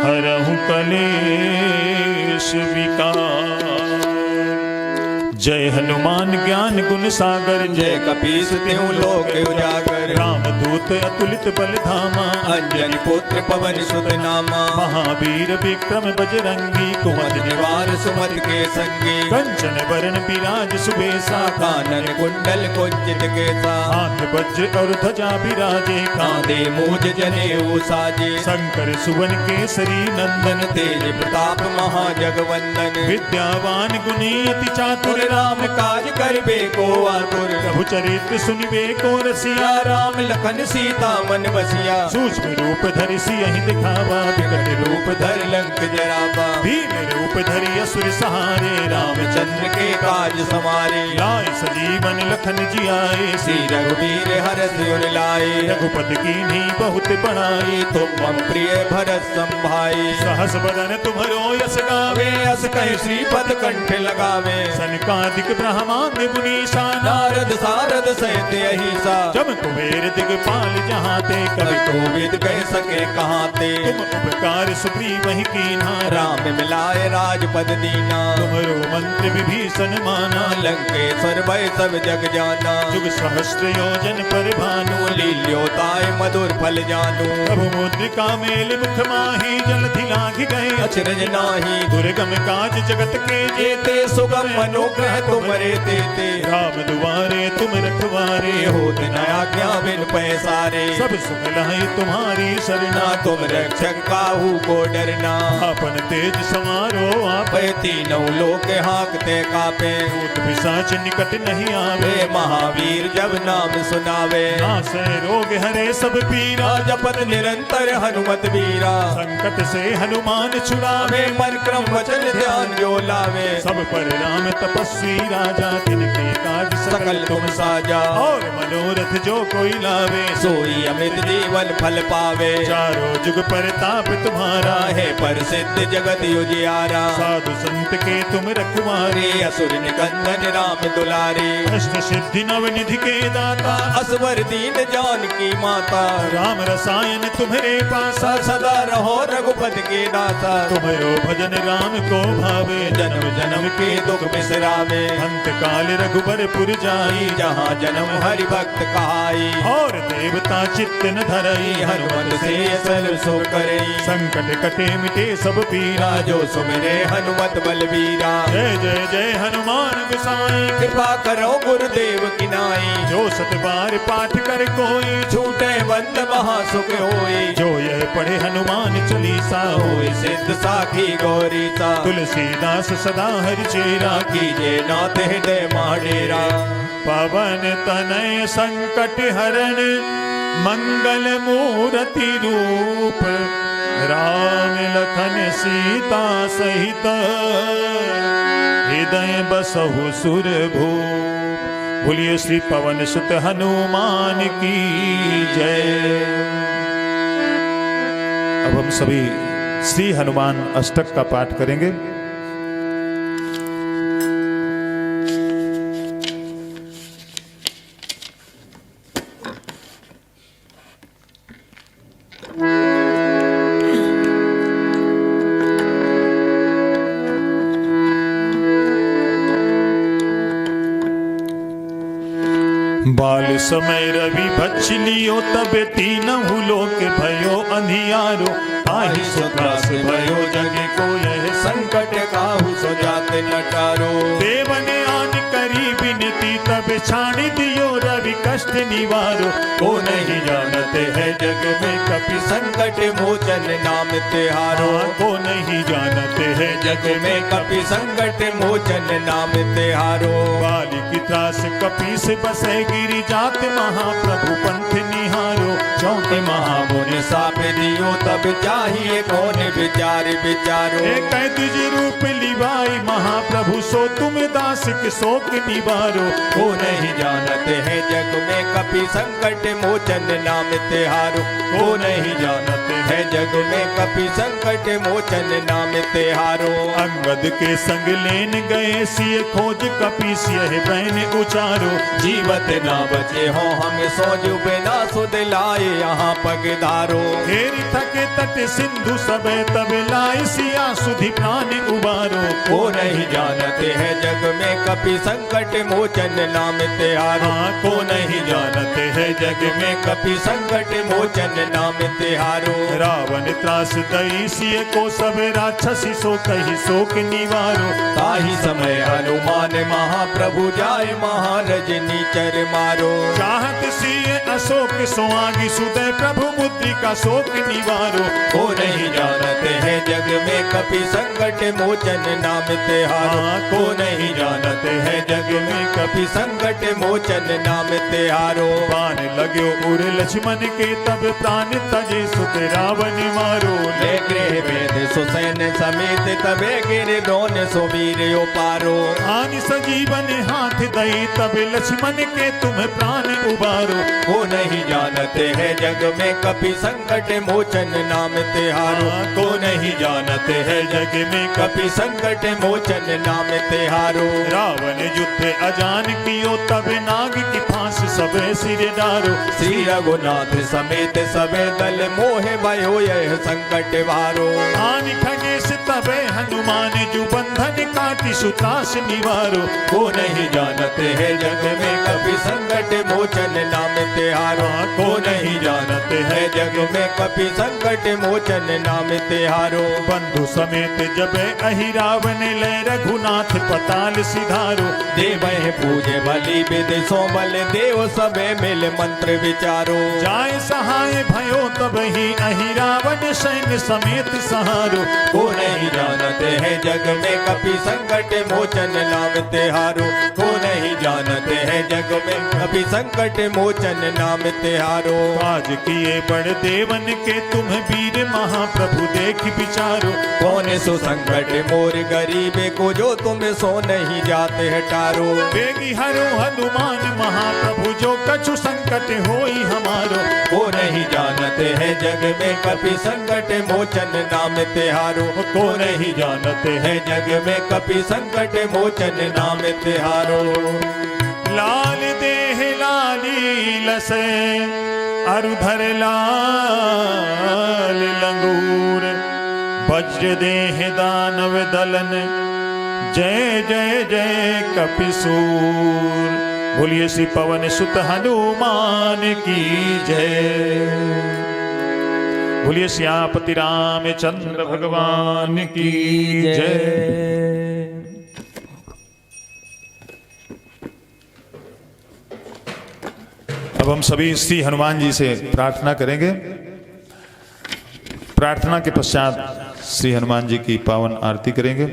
हरहु कलेश विकार। जय हनुमान ज्ञान गुण सागर जय कपीस तिहुँ लोक उजागर रामदूत अतुलित बल धामा अंजनी पुत्र पवन सुत नामा महावीर विक्रम बजरंगी कुमति निवार सुमत के संगी कंचन वरण विराज सुबेसा कानन कुंडल कुंजित केसा हाथ वज्र और ध्वजा विराजे कांधे मूज जनेऊ साजे शंकर सुवन केसरी नंदन तेज प्रताप महाजगवंदन विद्यावान गुणी अति चातुर राम काज करबे को आतुर प्रभु चरित्र सुनिबे को रसिया राम लखन सीता मन बसिया सूक्ष्म रूप धरि सियहि दिखावा विकट रूप धर लंक जरावा भीम रूप धरि असुर सहारे रामचंद्र के काज समारे लाए सजीवन लखन जियाए श्री रघुवीर हरष उर लाए रघुपति कीन्ही बहुत बड़ाई तुम मम प्रिय भरत संभाई सहस बदन तुम्हरो यस गावे वे अस कहि श्रीपद कंठ लगावे सनकादिक ब्रह्मांड मुनीसा नारद सारद सहित अहिसा जम कुबेर दिगपाल जहाँ ते कवि कवि कोविद कह सके कहाँ ते तुम उपकार सुग्रीव कीन्हा राम मिलाए राजपद दीना तुमरो मंत्र विभीषण माना लंकेश्वर भय सब जग जाना जुग सहस्त्र योजन पर भानु लील्योताय मधुर फल जानू प्रभु मुद्रिका मेल मुख माही जलधि लाघ गए अचरज नाही दुर्गम काज जगत के जेते सुगम अनुग्रह तुमरे देते राम दुआरे तुम रखवारे होत न आज्ञा बिन पैसारे सब सुख लहै तुम्हारी शरणा ना तुम रक्षक काहू को डरना आपन तेज समारो आप पै तीनों लोक हाँकते कापे भूत पिशाच निकट नहीं आवे वे महावीर जब नाम सुनावे नासै रोग हरे सब पीरा जपत निरंतर हनुमत वीरा संकट से हनुमान छुड़ावे वे मन क्रम वचन ध्यान जो लावे सब पर राम तपस्वी राजा तिनके काज सकल तुम साजा और मनोरथ जो कोई लावे सोई अमित जीवन फल पावे चारों जुग परताप तुम्हारा है प्रसिद्ध जगत उजियारा साधु संत के तुम रखवारे रे असुर निकंदन राम दुलारे अष्ट सिद्धि नव निधि के दाता असवर दीन जानकी माता राम रसायन तुम्हारे पासा सदा रहो रघुपति के दाता तुम्हारो भजन राम को भावे जन्म जन्म के दुख बिसरावे अंत काल रघुबर पुर जाई जहाँ जन्म हरि भक्त कहाई और देवता चित्त न धरई हनुमत से सर्व सो करे संकट कटे मिटे सब पीरा जो सुमिरे हनुमत बलवीरा जय जय जय हनुमान गोसाई कृपा करो गुरुदेव की नाई जो सत बार पाठ कर कोई छूटे बंद महासुख होई जो यह पढ़े हनुमान चालीसा होई सिद्ध साखी गौरीता तुलसीदास सदा हरि चेरा कीजे नाथ हृदय माडेरा पावन पवन तनय संकट हरण मंगल मूर्ति रूप राम लखन सीता सहित हृदय बसहु सुरभूप। बोलिए श्री पवन सुत हनुमान की जय। अब हम सभी श्री हनुमान अष्टक का पाठ करेंगे। बाल समय रवि भक्ष लियो तब तीनहु लोक भयो अंधियारो। ताहि सो त्रास भयो जग को यह संकट काहू सो जाते नटारो। देवन आन करी विनती तब छाणी दियो रवि कष्ट निवारो। को नहीं जानते है जग में कपि संकट मोचन नाम तिहारो। को नहीं जानते है जग में कपि संकट मोचन नाम तिहारो। बाल की त्रास कपि से बसे गिरी जात महाप्रभु पंथ निहारो। चौंके महामुनि साप दियो तब चाहिए कौन विचार विचारो। कैद रूप लिवाई महाप्रभु सो तुम दास के शोक निवारो। को नहीं जानते है जग में कपि संकट मोचन नाम तिहारो। को नहीं जानते है जग में कपि संकट मोचन नाम तिहारो। अंगद के संग लेन गए सिय खोज कपि सिय बहन उचारो। जीवत ना बचे हो हम सोज बिना सुध लाए यहाँ पगधारो। हेरी थके तट सिंधु सबे तब लाए सिया सुधि प्राण उबारो। को नहीं जानते है जग में कपि संकट मोचन नाम तिहारो। को नहीं जानते है जग में कपि संकट मोचन नाम तिहारो। रावण त्रास दई सिय को सब राक्षसी सो कही शोक निवारो। ताहि समय हनुमान महाप्रभु जाय महारजनी चर मारो। चाहत सिय अशोक सोआगी सुदय प्रभु मुद्रिका शोक निवारो। को नहीं जानते है जग में कपि संकट मोचन नाम तिहारो। को नहीं जानते है जग में कपि संकट मोचन नाम तिहारो। बाण लाग्यो उर लक्ष्मण के तब प्राण तजे सुत रावण मारो। ले गृह वेद सुसैन समेत तबे गिर दोन सुवीर पारो। आन सजीवन हाथ दई तब लक्ष्मण के तुम प्राण उबारो। को नहीं जानते है जग में कपि संकट मोचन नाम तिहारो। को नहीं जानते है जग में कपि संकट मोचन नाम तिहारो। रावण युद्ध अजान कियो तब नाग की फांस सबे सिर डारो। श्री रघुनाथ समेत सबे दल मोहे भयो यह संकट भारो। आन खगेश तबे हनुमान जु बंधन काटी सुत्रास निवारो। को नहीं जानते है जग में कपि संकट मोचन नाम तिहारो। को नहीं जानते है जग में कपि संकट मोचन नाम तिहारो। बंधु समेत जबे अहि रावण ले रघुनाथ पताल सिधारो। देवहि पूजे बलि विधि सो बल देव सबे मिल मंत्र विचारो। जाय सहाय भयो तब ही अहि रावण सैन्य समेत सहारो। को नहीं जानते है जग में कपि संकट मोचन नाम तिहारो। को नहीं जानते है जग में कपि संकट मोचन नाम तिहारो। आज किए बड़ देवन के तुम वीर महाप्रभु देख विचारो। कौन सो संकट मोर गरीबे को जो तुम सो नहीं जाते हटारो। बेगी हरो हनुमान महाप्रभु जो कछु संकट होई हमारो। को नहीं जानते है जग में कपि संकट मोचन नाम तिहारो। को नहीं जानते है जग में कपि संकट मोचन नाम तिहारो। लाल देह लाली लसे अरुधर लाल लंगूर। वज्र देह दानव दलन जय जय जय कपिसूर। बोलिए श्री पवन सुत हनुमान की जय। बोलिए श्यामपति रामचंद्र भगवान की जय। अब हम सभी श्री हनुमान जी से प्रार्थना करेंगे। प्रार्थना के पश्चात श्री हनुमान जी की पावन आरती करेंगे।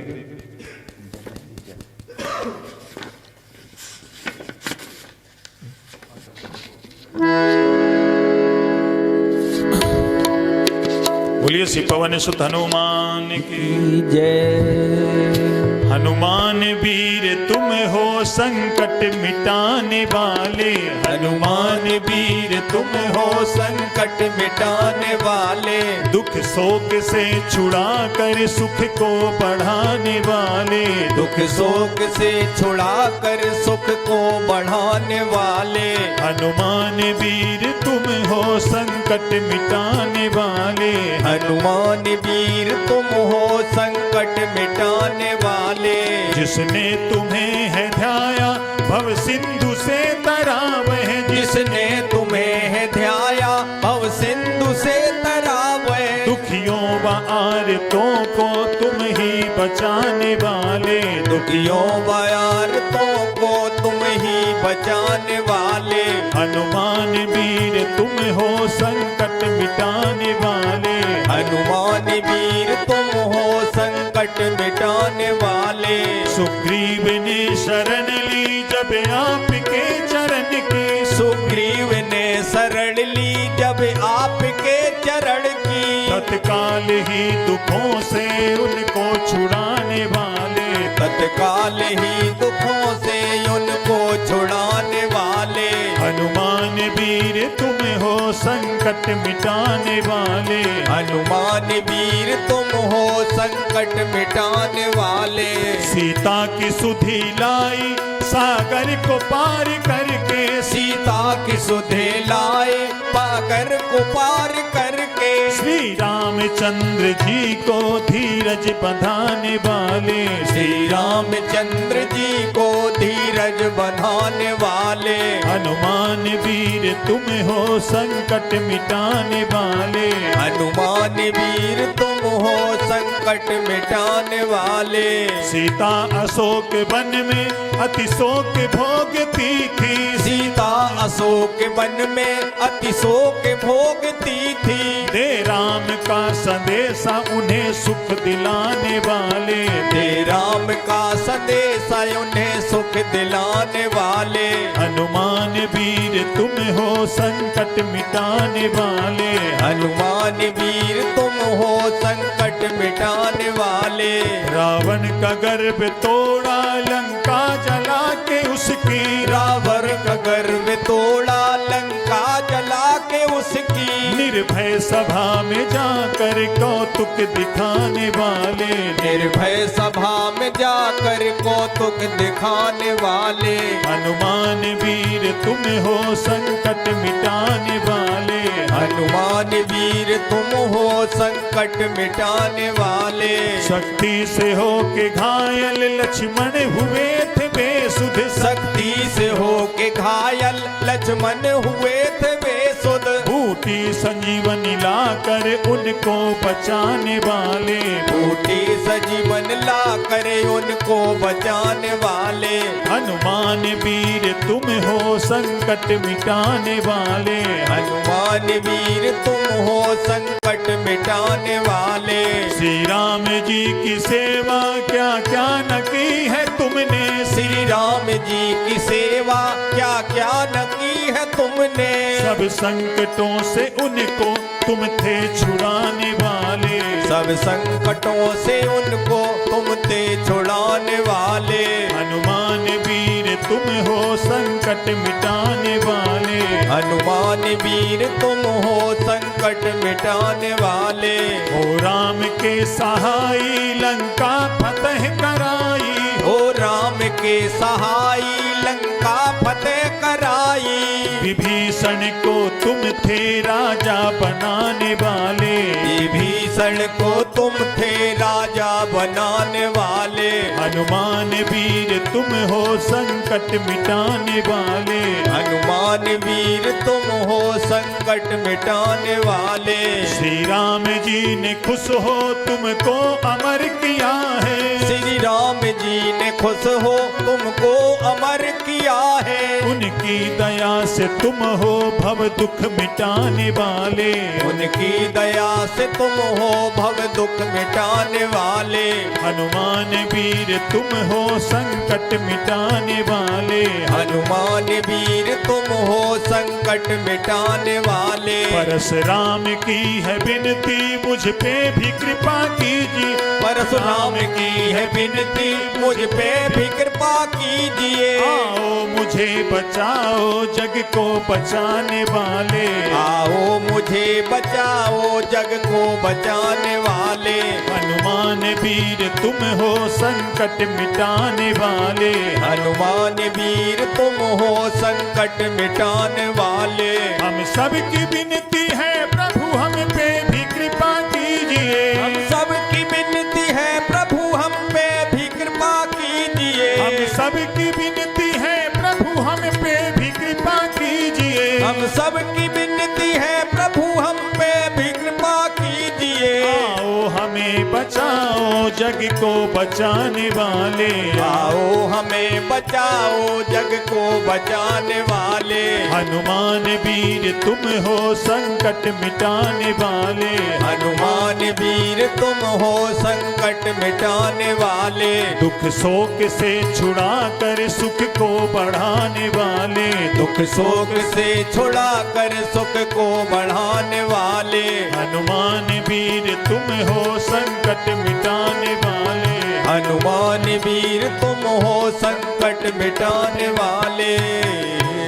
बोलिए श्री पवन सुत हनुमान की जय। हनुमान वीर तुम हो संकट मिटाने वाले। हनुमान वीर तुम हो संकट मिटाने वाले। दुख शोक से छुड़ा कर सुख को बढ़ाने वाले। दुख शोक से छुड़ा कर सुख को बढ़ाने वाले। हनुमान वीर तुम हो संकट मिटाने वाले। हनुमान वीर तुम हो संकट मिटाने वाले। जिसने तुम्हें है ध्याया भव सिंधु से तरा वह। जिसने तुम्हें है ध्याया भव सिंधु से तरा वह। दुखियों व आर्तों को तुम ही बचाने वाले। दुखियों व आर्तों को तुम ही बचाने वाले। हनुमान वीर तुम हो संकट मिटाने वाले। हनुमान वीर तुम हो संकट मिटाने वाले। सुग्रीव ने शरण ली जब आपके चरण की। सुग्रीव ने शरण ली जब आपके चरण की। तत्काल ही दुखों से उनको छुड़ाने वाले। तत्काल ही दुखों से उनको छुड़ाने वाले। हनुमान वीर तुम हो संकट मिटाने वाले। हनुमान वीर तुम हो संकट मिटाने वाले। सीता की सुधि लाई सागर को पार करके। सीता की सुधे लाए पाकर को पार करके। श्री रामचंद्र जी को धीरज बंधाने वाले। श्री रामचंद्र जी को धीरज बंधाने वाले। हनुमान वीर तुम हो संकट मिटाने वाले। हनुमान वीर तुम हो संकट मिटाने वाले। सीता अशोक वन में अति शोक भोगती थी। सीता अशोक वन में अति शोक भोगती थी। दे राम का संदेशा उन्हें सुख दिलाने वाले। दे राम का संदेशा उन्हें सुख दिलाने वाले। हनुमान वीर तुम हो संकट मिटाने वाले। हनुमान वीर तुम हो संकट मिटाने वाले। रावण का गर्भ तोड़ा लंका जला के उसकी। रावण का गर्व तोड़ा लंका जला के उसकी। निर्भय सभा में जाकर कौतुक दिखाने वाले। निर्भय सभा में जाकर कौतुक दिखाने वाले। हनुमान वीर तुम हो संकट मिटाने वाले। हनुमान वीर तुम हो संकट मिटाने वाले। शक्ति से हो के घायल लक्ष्मण हुए थे बेसुध। शक्ति से हो के घायल लक्ष्मण हुए थे बेसुध। बूटी संजीवनी लाकर उनको बचाने वाले। बूटी सजीवन ला करे उनको बचाने वाले। हनुमान वीर तुम हो संकट मिटाने वाले। हनुमान वीर तुम हो संकट मिटाने वाले। श्री राम जी की सेवा क्या क्या न की है तुमने। श्री राम जी की सेवा क्या क्या न की है तुमने। सब संकटों से उनको तुम थे छुड़ाने वाले। सब संकटों से उनको तुम थे छुड़ाने वाले। हनुमान वीर तुम हो संकट मिटाने वाले। हनुमान वीर तुम हो संकट मिटाने वाले। हो राम के सहाई लंका फतह कराई। हो राम के सहाई लंका फतेह कराई। विभीषण को तुम थे राजा बनाने वाले। विभीषण को तुम थे राजा बनाने वाले। हनुमान वीर तुम हो संकट मिटाने वाले। हनुमान वीर तुम हो संकट मिटाने वाले। श्री राम जी ने खुश हो तुमको अमर किया है। श्री राम जी ने खुश हो तुमको अमर किया है। उनकी दया से तुम हो भव दुख मिटाने वाले, उनकी दया से तुम हो भव दुख मिटाने वाले। हनुमान वीर तुम हो संकट मिटाने वाले, हनुमान वीर तुम हो संकट मिटाने वाले। परशुराम की है विनती मुझ पे भी कृपा कीजिए, परशुराम की है विनती मुझ पे भी कृपा कीजिए। आओ मुझे बचाओ जग को बचाने वाले, आओ मुझे बचाओ जग को बचाने वाले। हनुमान वीर तुम हो संकट मिटाने वाले, हनुमान वीर तुम हो संकट मिटाने वाले। हम सबकी विनती है प्रभु हम पे भी कृपा कीजिए, हम सबकी विनती है प्रभु हम पे भी कृपा कीजिए। हम सबकी विनती है प्रभु हम पे भी कृपा कीजिए, हम सबकी विनती है प्रभु हम पे भी कृपा कीजिए। आओ हमें बचाओ जग को बचाने वाले, आओ हमें बचाओ जग को बचाने वाले। हनुमान वीर तुम हो संकट मिटाने वाले, हनुमान वीर तुम हो संकट मिटाने वाले। दुख शोक से छुड़ा कर सुख को बढ़ाने वाले, दुख शोक से छुड़ा कर सुख को बढ़ाने वाले। हनुमान वीर तुम हो संकट मिटाने वाले, हनुमान वीर तुम हो संकट मिटाने वाले।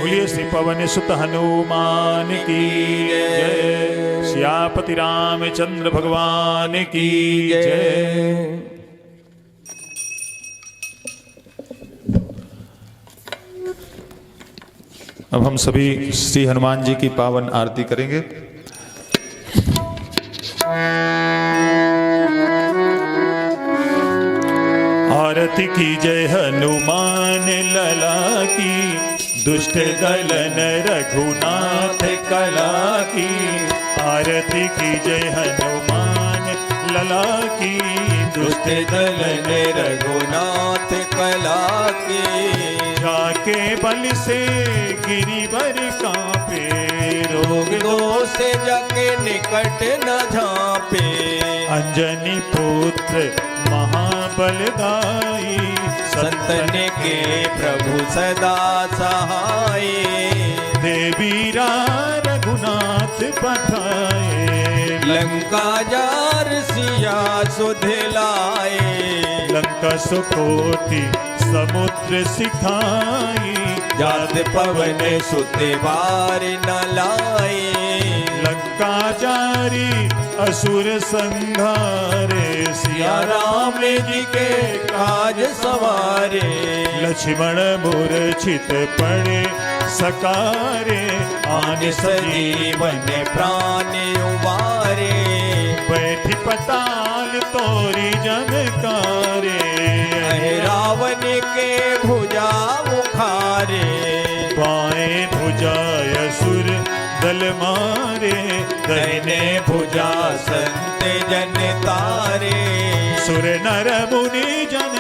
बोलिए श्री पवन सुत हनुमान की जय, सियापति रामचंद्र भगवान की जय। अब हम सभी श्री हनुमान जी की पावन आरती करेंगे। आरती की जय हनुमान लला की, दुष्ट दलन रघुनाथ कला की। आरती की जय हनुमान लला की, दुष्ट दलन रघुनाथ कला की। जाके बल से गिरिवर कांपे, रोग दोष जग निकट न झांपे। अंजनी पुत्र महाबलदाई, संतन के प्रभु सदा सहाय। देवीरा रघुनाथ पठाए, लंका जार सिया सुध लाए। लंका सुकोटि समुद्र सिखाई, जात पवन सुत बार न लाए। लंका जारी असुर संहारे, सिया राम जी के काज सवारे। लक्ष्मण मूर्छित पड़े सकारे, आन सजीवन प्राण उबारे। बैठी पताल तोरी जनकारे, रावण के भुजा उखारे। बाएं भुजा असुर दल मारे, दाहिने भुजा संत जन तारे। सुर नर मुनि जन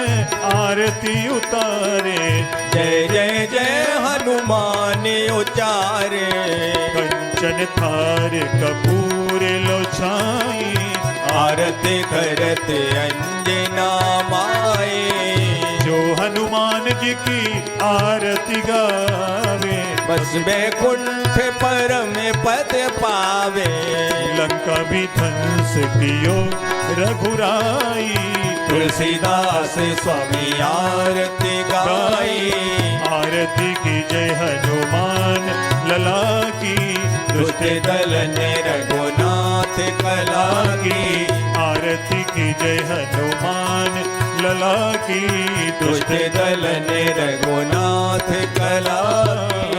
आरती उतारे। जय जय जय हनुमान उचारे। कंचन थार कपूर लो छाई, आरती करत अंजना माए। जो हनुमान जी की आरती गावे, बस बैकुंठ परम पद पावे। लंका भी ध्वंस कियो रघुराई, तुलसीदास स्वामी आरती गाई। आरती की जय हनुमान लला की, दुष्ट दलन रघुनाथ कला की। आरती की जय हनुमान लला की, दुष्ट दलन रघुनाथ कला की।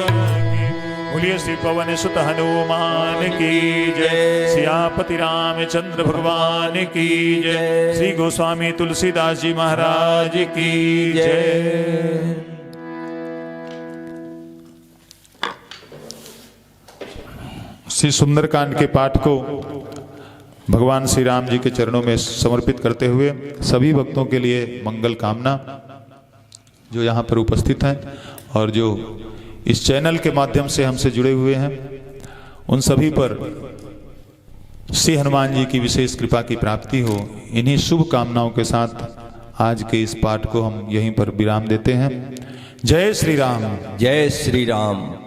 बोलिए श्री पवन सुत हनुमान की जय, सियापति रामचंद्र भगवान की जय, श्री गोस्वामी तुलसीदास जी महाराज की जय। श्री सुंदरकांड के पाठ को भगवान श्री राम जी के चरणों में समर्पित करते हुए सभी भक्तों के लिए मंगल कामना जो यहाँ पर उपस्थित हैं और जो इस चैनल के माध्यम से हमसे जुड़े हुए हैं, उन सभी पर श्री हनुमान जी की विशेष कृपा की प्राप्ति हो। इन्हीं शुभ कामनाओं के साथ आज के इस पाठ को हम यहीं पर विराम देते हैं। जय श्री राम। जय श्री राम।